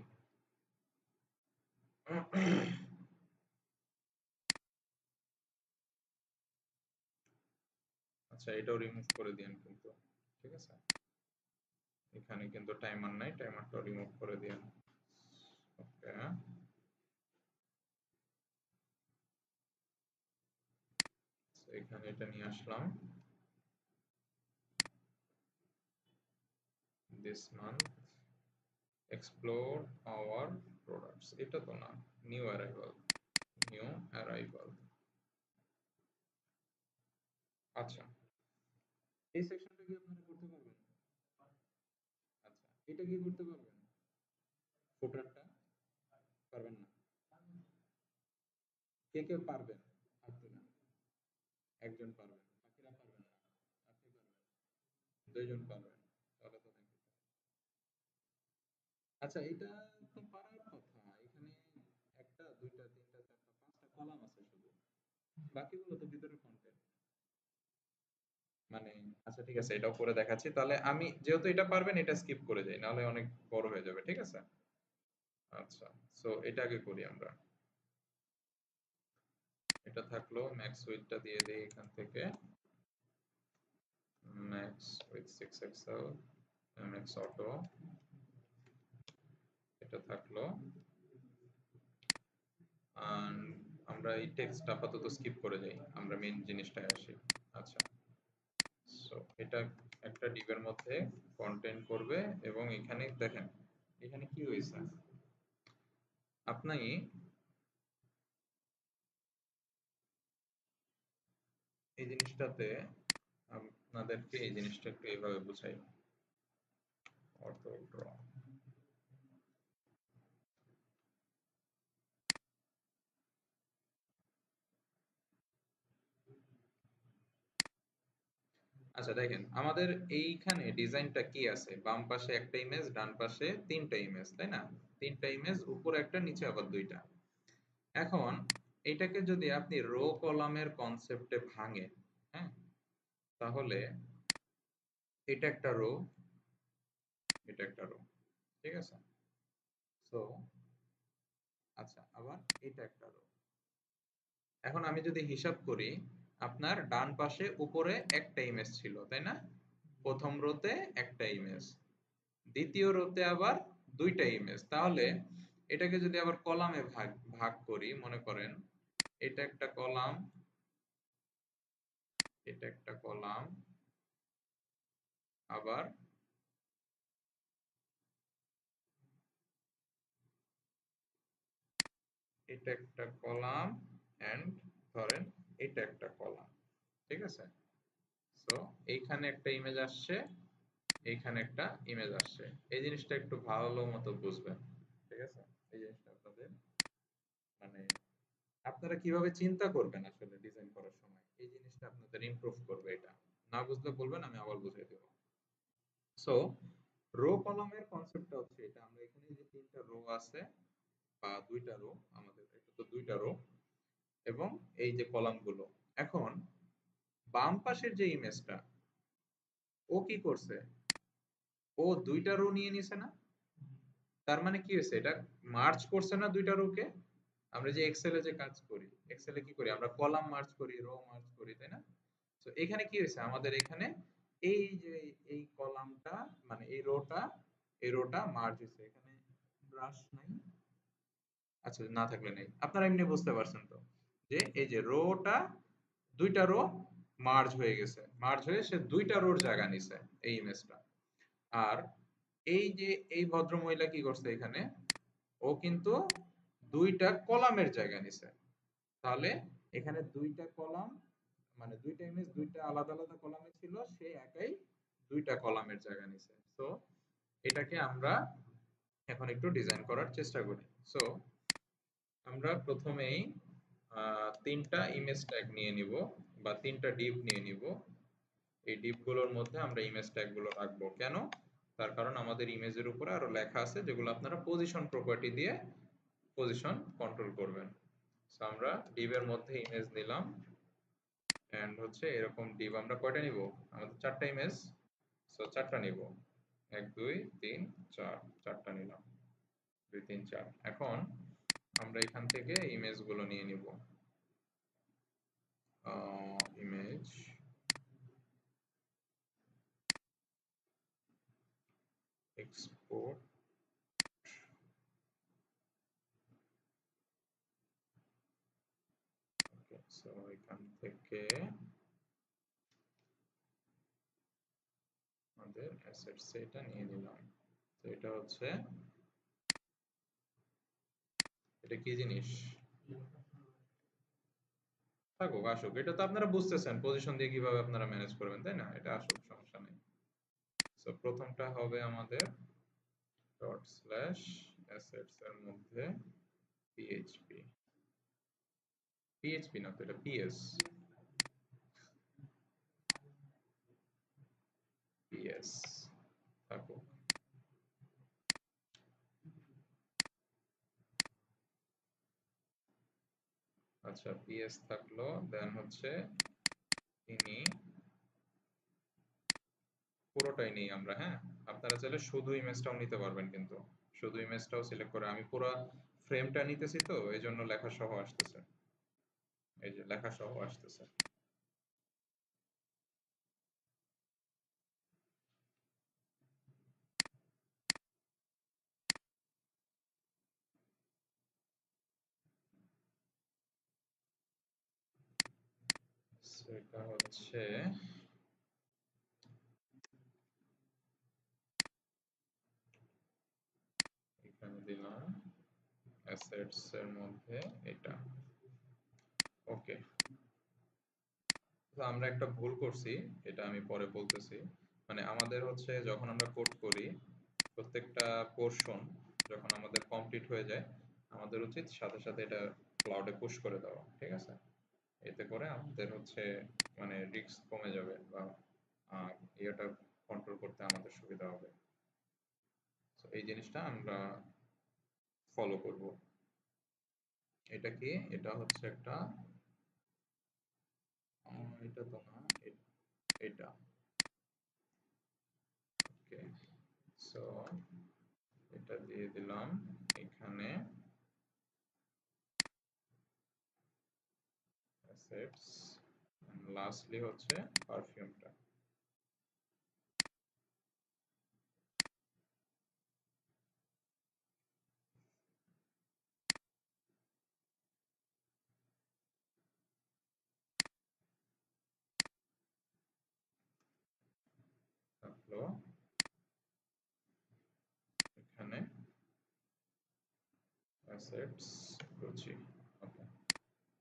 আচ্ছা, এটাও রিমুভ করে দিন কিন্তু, ঠিক আছে? এখানে কিন্তু টাইমার নাই, টাইমারটাও রিমুভ করে দিন। ওকে, এখানে এটা নিয়ে আসলাম, this month explore our products, এটা তো না, নিউ অ্যারাইভাল। আচ্ছা, এই সেকশনটা কি আপনারা করতে পারবেন? আচ্ছা, এটা কি করতে পারবেন? ফুটারটা পারবেন না? কে কে পারবেন? হাত তুলেন। একজন পারবেন, বাকিরা পারবেন না? আপনি পারবেন, দুইজন পারবেন, তাহলে তো থ্যাংক ইউ। আচ্ছা, এটা তো পারার কথা। এখানে একটা দুইটা তিনটা চারটা পাঁচটা কলাম আছে শুধু, বাকিগুলো তো ভিতরে কন্টেন্ট। মানে আচ্ছা ঠিক আছে, এটাও করে দেখাচ্ছি। তাহলে আমি যেহেতু এটা পারবেন, এটা স্কিপ করে যাই, নাহলে অনেক বড় হয়ে যাবে, ঠিক আছে? আচ্ছা, সো এটা আগে করি আমরা। এটা থাকলো, ম্যাক্স উইডথটা দিয়ে দেই এখান থেকে, max width 6 XL, max auto, এটা থাকলো। আর আমরা এই টেক্সট আপাতত স্কিপ করে যাই, আমরা মেইন জিনিসটায় আসি। আচ্ছা, সো এটা একটা ডিবের মধ্যে কন্টেন্ট করবে, এবং এখানে দেখেন এখানে কি হয়েছে, আপনি এই জিনিসটাতে, আপনাদেরকে এই জিনিসটা একটু এইভাবে বুঝাই। অটো ড্র, আচ্ছা দেখেন আমাদের এইখানে ডিজাইনটা কি আছে, বাম পাশে একটা ইমেজ, ডান পাশে তিনটা ইমেজ, তাই না? তিনটা ইমেজ, উপরে একটা নিচে আবার দুইটা। এখন এটাকে যদি আপনি রো কলামের কনসেপ্টে ভাঙেন, হ্যাঁ, তাহলে এটা একটা রো, এটা একটা রো, ঠিক আছে? সো আচ্ছা, আবার এটা একটা রো। এখন আমি যদি হিসাব করি, আপনার ডান পাশে উপরে একটা ইমেজ ছিল, তাই না? প্রথম রোতে একটা ইমেজ, দ্বিতীয় রোতে আবার দুইটা ইমেজ, তাহলে এটাকে যদি আবার কলামে ভাগ ভাগ করি, মনে করেন এটা একটা কলাম, এটা একটা কলাম, আবার এটা একটা কলাম, এন্ড ধরেন এটা একটা কলাম, ঠিক আছে। সো এইখানে একটা ইমেজ আসছে, এইখানে একটা ইমেজ আসছে। এই জিনিসটা একটু ভালো মতো বুঝবেন, ঠিক আছে। এই জিনিসটা আপনাদের মানে আপনারা কিভাবে চিন্তা করবেন আসলে ডিজাইন করার সময়, এই জিনিসটা আপনাদের ইমপ্রুভ করবে। এটা না বুঝলে বলবেন, আমি আবার বুঝিয়ে দেবো। সো রো কলামের কনসেপ্টটা হচ্ছে এটা, আমরা এখানে যে তিনটা রো আছে বা দুইটা রো, আমাদের এটা তো দুইটা রো, এবং এই যে কলামগুলো, এখন বাম পাশের যে ইমেজটা, ও কি করছে, ও দুইটা রো নিয়ে নিছে না? তার মানে কি হয়েছে, এটা মার্জ করছে না দুইটা রোকে। আমরা যে এক্সেলে যে কাজ করি, এক্সেলে কি করি আমরা, কলাম মার্জ করি, রো মার্জ করি, তাই না? তো এখানে কি হয়েছে, আমাদের এখানে এই যে এই কলামটা মানে এই রোটা মার্জ হয়েছে। এখানে ব্রাশ নাই, আচ্ছা না থাকলে নেই, আপনারা এমনি বুঝতে পারছেন তো, যে এই যে রোটা, দুইটা রো মার্জ হয়ে গেছে, মার্জ হয়ে সে দুইটা রোর জায়গা নিছে এই ইমেজটা। আর এই যে এই ভদ্র মহিলা কি করছে এখানে, ও কিন্তু দুইটা কলামের জায়গা নিছে। তাহলে এখানে দুইটা কলাম মানে দুইটা ইমেজ দুইটা আলাদা আলাদা কলামে ছিল, সে একাই দুইটা কলামের জায়গা নিছে। সো এটাকে আমরা এখন একটু ডিজাইন করার চেষ্টা করি। সো আমরা প্রথমেই তিনটা ইমেজ ট্যাগ নিয়ে নিব বা তিনটা ডিভ নিয়ে নিব। এই ডিভগুলোর মধ্যে আমরা ইমেজ ট্যাগগুলো রাখবো। কেন? তার কারণ আমাদের ইমেজের উপরে আরো লেখা আছে যেগুলো আপনারা পজিশন প্রপার্টি দিয়ে পজিশন কন্ট্রোল করবেন। সো আমরা ডিভের মধ্যে ইমেজ নিলাম, এন্ড হচ্ছে এরকম ডিভ আমরা কয়টা নিব, আমাদের চারটা ইমেজ। সো চারটা নিব, 1 2 3 4, চারটা নিলাম, 2 3 4। এখন আমরা এখান থেকে ইমেজগুলো নিয়ে নিব, ইমেজ এক্সপোর্ট, ওকে। সো এখান থেকে আমাদের অ্যাসেটস এটা নিয়ে নিলাম। তো এটা হচ্ছে, এটা কি জিনিস, থাকুক আসুক, এটা তো আপনারা বুঝতেছেন পজিশন দিয়ে কিভাবে আপনারা ম্যানেজ করবেন, তাই না? এটা আসুক, সমস্যা নেই। সো প্রথমটা হবে আমাদের ডট স্ল্যাশ অ্যাসেটস এর মধ্যে পিএইচপি, পিএইচপি না তো এটা পিএস, পিএস থাকুক। আচ্ছা পিএস থাকলো, দেন হচ্ছে ইনি, পুরোটাই নেই আমরা, হ্যাঁ। আপনারা চাইলে শুধু ইমেজটাও নিতে পারবেন, কিন্তু শুধু ইমেজটাও সিলেক্ট করে, আমি পুরো ফ্রেমটা নিতেছি তো এই জন্য লেখা সহ আসতেছে, এই যে লেখা সহ আসতেছে। সেটা হচ্ছে এখানে দিলাম অ্যাসেটস এর মধ্যে এটা, ওকে। তো আমরা একটা ভুল করছি, এটা আমি পরে বলতেছি। মানে আমাদের হচ্ছে যখন আমরা কোড করি, প্রত্যেকটা পোর্শন যখন আমাদের কমপ্লিট হয়ে যায়, আমাদের উচিত সাথে সাথে এটা ক্লাউডে পুশ করে দেওয়া, ঠিক আছে। এতে করে আমাদের হচ্ছে মানে রিস্ক কমে যাবে, বা ইয়েটা কন্ট্রোল করতে আমাদের সুবিধা হবে। তো এই জিনিসটা আমরা ফলো করব। এটা কি, এটা হচ্ছে একটা এটা তো না, এটা ওকে। সো এটা দিয়ে দিলাম এখানে অ্যাসেটস, লাস্টলি হচ্ছে পারফিউমটা। আসলো এখানে অ্যাসেটস রুচি। ওকে,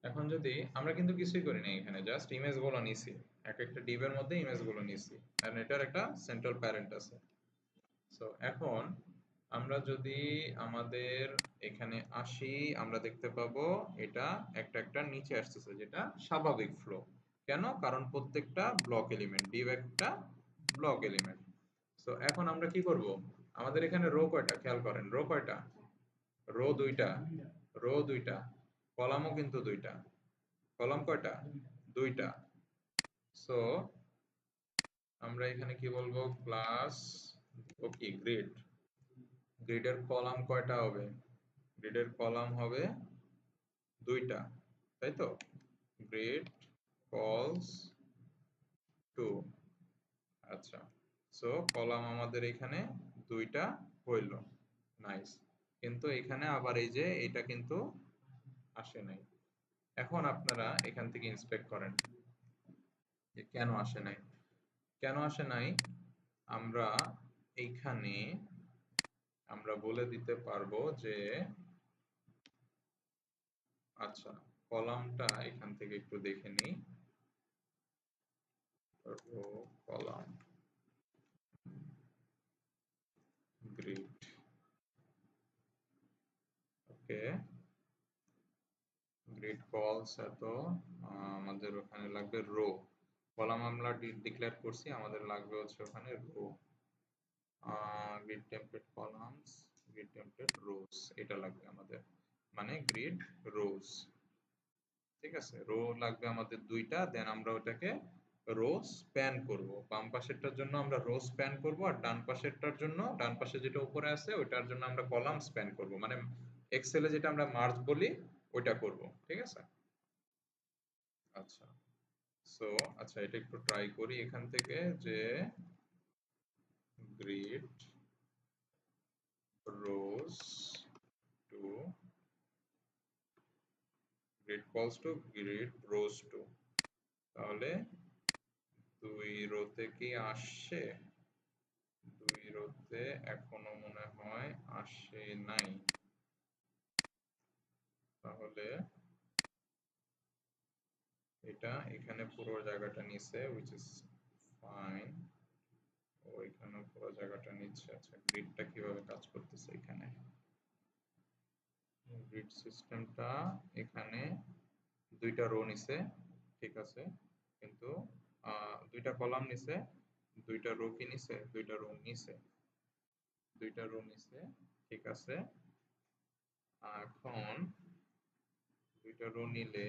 এখন যদি আমরা কিন্তু কিছুই করি না, এখানে জাস্ট ইমেজ গুলো নিছি, এক একটা ডিভের মধ্যে ইমেজ গুলো নিছি, কারণ এটার একটা সেন্ট্রাল প্যারেন্ট আছে। সো এখন আমরা যদি আমাদের এখানে আসি, আমরা দেখতে পাবো এটা একটা একটা নিচে আসতেছে, যেটা স্বাভাবিক ফ্লো। কেন? কারণ প্রত্যেকটা ব্লক এলিমেন্ট, ডিভ একটা ব্লক এলিমেন্ট। সো এখন আমরা কি করব, আমাদের এখানে রো কয়টা খেয়াল করেন, রো কয়টা, রো দুইটা, রো দুইটা, কলামও কিন্তু দুইটা, কলাম কয়টা, দুইটা। সো আমরা এখানে কি বলবো, ক্লাস কি গ্রিড, গ্রিডের কলাম কয়টা হবে, গ্রিডের কলাম হবে দুইটা, তাই তো, গ্রিড কলস টু। আচ্ছা, সো কলাম আমাদের এখানে দুইটা হইল, নাইস। কিন্তু এখানে আবার এই যে এটা কিন্তু আসে নাই। এখন আপনারা এখান থেকে ইন্সপেক্ট করেন যে কেন আসে নাই, কেন আসে নাই। আমরা এইখানে আমরা বলে দিতে পারবো যে আচ্ছা, কলামটা এখান থেকে একটু দেখে নিই, রো কলাম গ্রিড। ওকে, গ্রিড কলস এত, আমাদের ওখানে লাগবে রো, কলাম আমরা ডিক্লেয়ার করছি, আমাদের লাগবে হচ্ছে ওখানে row, grid template columns, grid template rows, এটা লাগবে আমাদের, মানে গ্রিড রোজ। ঠিক আছে, রো লাগবে আমাদের দুইটা, দেন আমরা ওটাকে রো স্প্যান করব, বাম পাশেরটার জন্য আমরা রো স্প্যান করব, আর ডান পাশেরটার জন্য, ডান পাশে যেটা উপরে আছে ওইটার জন্য আমরা কলাম স্প্যান করব, মানে এক্সেলে যেটা আমরা মার্জ বলি ওইটা করব। ঠিক আছে, আচ্ছা। সো আচ্ছা, এটা একটু ট্রাই করি এখান থেকে, যে গ্রিড রোজ টু, গ্রিড কলস টু গ্রিড রোজ টু, তাহলে দুই রোতে কি আসছে, দুই রোতে এখনো মনে হয় আসে নাই, তাহলে এটা এখানে পুরো জায়গাটা নিছে, which is fine, ও এখানে পুরো জায়গাটা নিচ্ছে। আচ্ছা, গ্রিডটা কিভাবে কাজ করতেছে এখানে, গ্রিড সিস্টেমটা এখানে দুইটা রো নিছে, ঠিক আছে, কিন্তু দুইটা কলাম নিছে, দুইটা রো কি নিছে, দুইটা রো নিছে, দুইটা রো নিছে, ঠিক আছে। এখন দুইটা রো নিলে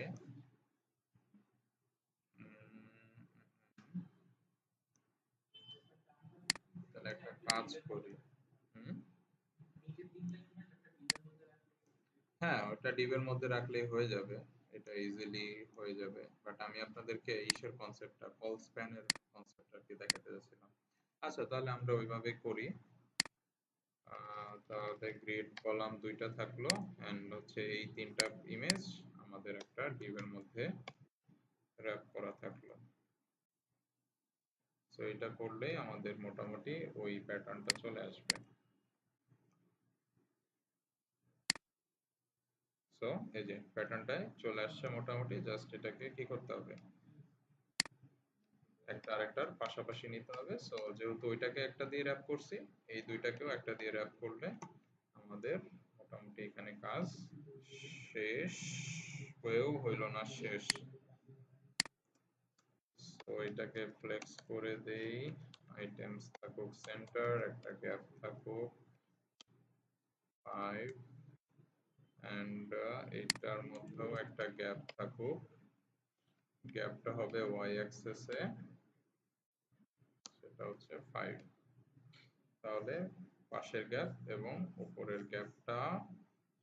তাহলে একটা কাজ করি, হুম, হ্যাঁ ওটা ডিবের মধ্যে রাখলেই হয়ে যাবে, এটা ইজিলি হয়ে যাবে, বাট আমি আপনাদেরকে ইসের কনসেপ্টটা, কল স্প্যানের কনসেপ্টটা কি দেখাতে যাচ্ছিলাম। আচ্ছা, তাহলে আমরা ওইভাবে করি। তাহলে গ্রিড কলাম দুইটা থাকলো, এন্ড হচ্ছে এই তিনটা ইমেজ আমাদের একটা ডিবের মধ্যে র‍্যাপ করা থাকলো। সো এটা করলেই আমাদের মোটামুটি ওই প্যাটার্নটা চলে আসবে। সো এই যে প্যাটার্নটায় চলে আসছে মোটামুটি, জাস্ট এটাকে কি করতে হবে, একটা আরেকটার পাশাপাশি নিতে হবে। সো যেহেতু ওইটাকে একটা দিয়ে র‍্যাপ করছি, এই দুইটাকেও একটা দিয়ে র‍্যাপ করলে আমাদের মোটামুটি এখানে কাজ শেষ, হয়েও হইল না শেষ। সো এটাকে ফ্লেক্স করে দেই, আইটেমস থাকুক সেন্টার, একটা গ্যাপ থাকুক 5, এন্ড এইটার মধ্যেও একটা গ্যাপ থাকুক, গ্যাপটা হবে ওয়াই অ্যাক্সেসে, সেটা হচ্ছে 5। তাহলে পাশের গ্যাপ এবং উপরের গ্যাপটা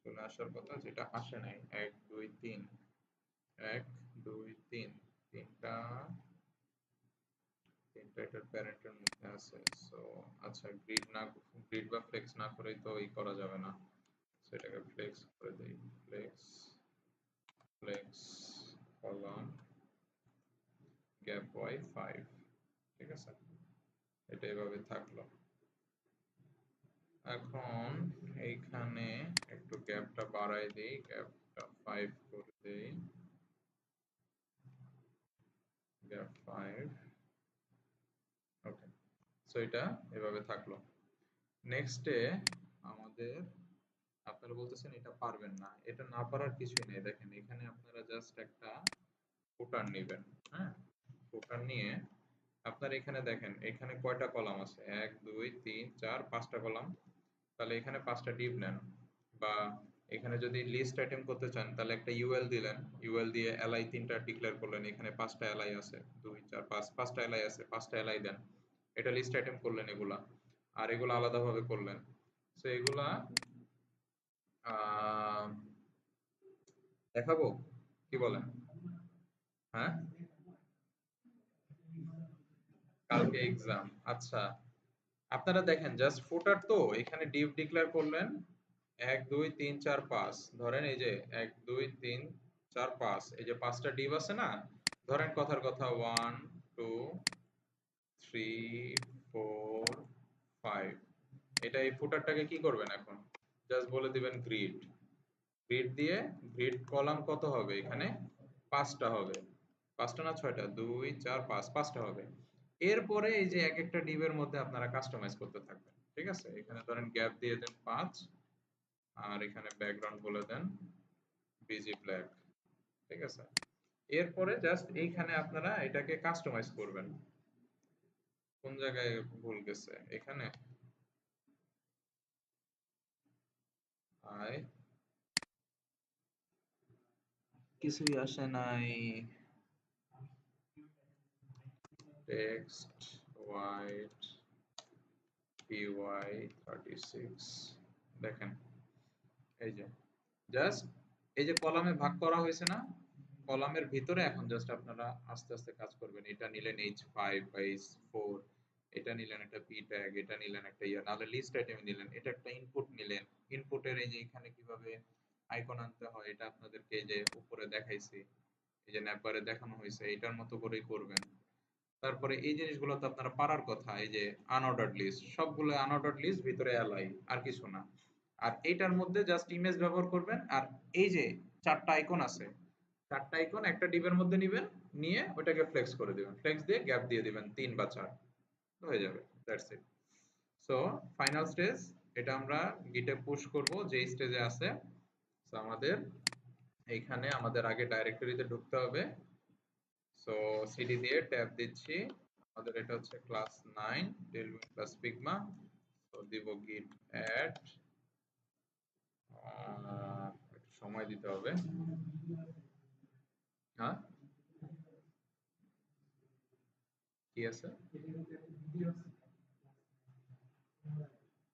চলে আসার কথা, যেটা আসে নাই, 1 2 3, 1 2 3, তিনটা, তিনটা এটার প্যারেন্টের মধ্যে আছে। সো আচ্ছা, গ্রিড না, গ্রিড বা ফ্লেক্স না করেই তো এই করা যাবে না, সেটাকে ফ্লেক্স করে দেই, flex, flex column gap Y 5, ঠিক আছে। এটা এভাবে থাকলো। এখন এইখানে একটু গ্যাপটা বাড়াই দিই, গ্যাপটা 5 করে দেই, গ্যাপ 5। ওকে, সো এটা এভাবে থাকলো। নেক্সটে আমাদের, আপনারা বলতেছেন এটা পারবেন না, এটা না পারার কিছুই নেই। দেখেন এখানে আপনারা জাস্ট একটা ফুটার নেবেন। হ্যাঁ, ফুটার নিয়ে আপনার এখানে দেখেন এখানে কয়টা কলাম আছে, 1 2 3 4 5টা কলাম। তাহলে এখানে 5টা ডিভ নেন, বা এখানে যদি লিস্ট আইটেম করতে চান তাহলে একটা ইউএল দিলেন, ইউএল দিয়ে এলআই 3টা ডিক্লেয়ার করলেন, এখানে 5টা এলআই আছে, 2 4 5, 5টা এলআই আছে, 5টা এলআই দেন, এটা লিস্ট আইটেম করলেন এগুলা। আর এগুলো আলাদাভাবে করলেন। সো এগুলা আহ, দেখাবো, কি বলেন? হ্যাঁ, কালকে এক্সাম, আচ্ছা। আপনারা দেখেন জাস্ট ফুটার তো এখানে ডিভ ডিক্লেয়ার করলেন 1 2 3 4 5, ধরেন এই যে 1 2 3 4 5, এই যে 5টা ডিভ আছে না, ধরেন কথার কথা 1 2 3 4 5, এটা এই ফুটারটাকে কি করবেন এখন, জাস্ট বলে দিবেন গ্রিড। গ্রিড দিয়ে গ্রিড কলাম কত হবে এখানে, 5টা হবে। 5টা না 6টা, 2 4 5, 5টা হবে। এরপরে এই যে এক একটা ডিবের মধ্যে আপনারা কাস্টমাইজ করতে থাকবেন। ঠিক আছে, এখানে ধরেন গ্যাপ দিয়ে দেন 5, আর এখানে ব্যাকগ্রাউন্ড বলে দেন বিজি ব্ল্যাক। ঠিক আছে, এরপরে জাস্ট এইখানে আপনারা এটাকে কাস্টমাইজ করবেন। কোন জায়গায় ভুল গেছে এখানে, আয় কিছুই আসে নাই, টেক্সট হোয়াইট PY 36, দেখেন এই যে জাস্ট এই যে কলামে ভাগ করা হয়েছে না, কলামের ভিতরে এখন জাস্ট আপনারা আস্তে আস্তে কাজ করবেন। এটা নিলেন H5 বা H4, এটা নিলেন একটা P ট্যাগ, এটা নিলেন একটা নাহলে লিস্ট আইটেম নিলেন, এটা একটা ইনপুট নিলেন। ইনপুটের এই যে এখানে কিভাবে আইকন আনতে হয় এটা আপনাদেরকে এই যে উপরে দেখাইছি, এই যে ন্যাপবারে দেখানো হয়েছে, এটার মতো করেই করবেন। তারপরে এই জিনিসগুলো তো আপনারা পারার কথা, এই যে আনঅর্ডার্ড লিস্ট, সবগুলো আনঅর্ডার্ড লিস্ট, ভিতরে অ্যালাই, আর কিছু না। আর এইটার মধ্যে জাস্ট ইমেজ ব্যবহার করবেন। আর এই যে 4টা আইকন আছে, 4টা আইকন একটা ডিবের মধ্যে নিবেন, নিয়ে ওটাকে ফ্লেক্স করে দিবেন, ফ্লেক্স দিয়ে গ্যাপ দিয়ে দিবেন 3 বা 4, হয়ে যাবে। That's it. So final stage, এটা আমরা গিটে পুশ করব যে স্টেজে আছে। সো আমাদের এইখানে আমাদের আগে ডাইরেক্টরিতে ঢুকতে হবে। সো সিডি দিয়ে ট্যাব দিচ্ছি, আমাদের এটা হচ্ছে ক্লাস 9 টেলভিন প্লাস ফিগমা। তো দিব git add, একটু সময় দিতে হবে। হ্যাঁ, কি আছে?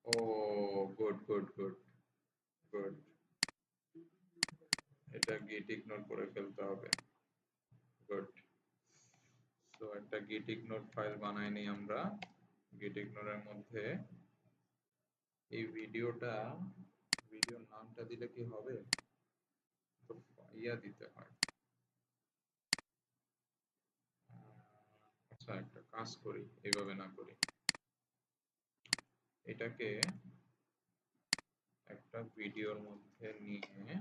ও, গুড গুড গুড গুড, এটা git ইগনোর করে ফেলতে হবে। গুড। সো একটা git ইগনোর ফাইল বানাই নি আমরা। git ইগনোরের মধ্যে এই ভিডিওর নামটা দিলে কি হবে, তো ইয়া দিতে হয়। আচ্ছা, একটা কাজ করি, এইভাবে না করি, এটাকে একটা ভিডিওর মধ্যে নিয়ে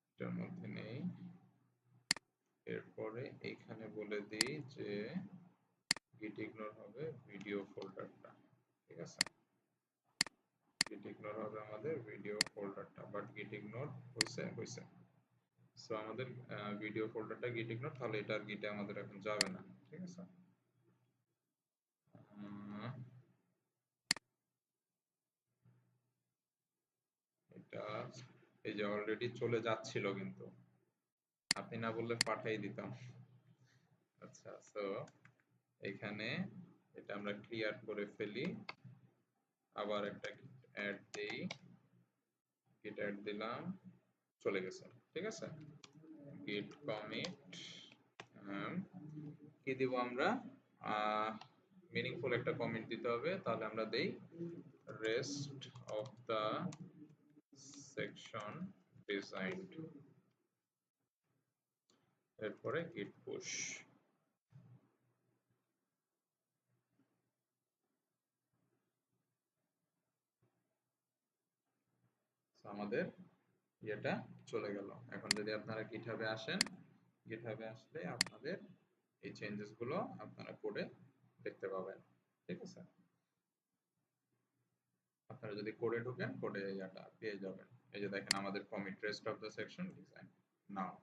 এটার মধ্যে নেই, এরপরে এইখানে বলে দিই যে git ignore হবে ভিডিও ফোল্ডারটা। ঠিক আছে, git ignore হবে আমাদের ভিডিও ফোল্ডারটা, বাট git ignore হইছে। সো আমাদের ভিডিও ফোল্ডারটা git ignore, তাহলে এটা আর গিটে আমাদের এখন যাবে না। ঠিক আছে, এটা এই যে অলরেডি চলে যাচ্ছিল, কিন্তু আপনি না বললে পাঠাই দিতাম। আচ্ছা, সো এখানে এটা আমরা ক্লিয়ার করে ফেলি, আবার একটা অ্যাড দেই, গিট অ্যাড দিলাম, চলে গেছে। ঠিক আছে, git commit, কি দিব আমরা, মিনিংফুল একটা কমেন্ট দিতে হবে, তাহলে আমরা দেই rest of the section designed, এরপরে git push। আমাদের ইয়েটা চলে গেল। এখন যদি আপনারা গিটহাবে আসেন, গিটহাবে আসলে আপনাদের এই চেঞ্জেস গুলো আপনারা কোডে দেখতে পাবেন। ঠিক আছে, আপনারা যদি কোডে ঢোকেন কোডে এটা পেয়ে যাবেন। এই যে দেখেন আমাদের commit rest of the section design now,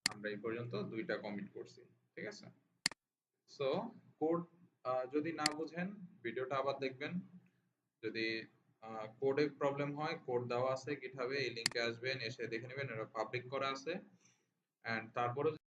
আমরা এই পর্যন্ত 2টা কমিট করছি। ঠিক আছে, সো কোড যদি না বুঝেন ভিডিওটা আবার দেখবেন। যদি কোডে প্রবলেম হয়, কোড দেওয়া আছে গিটহাবে, এই লিংকে আসবেন, এসে দেখে নেবেন, এটা পাবলিক করা আছে। এন্ড তারপরে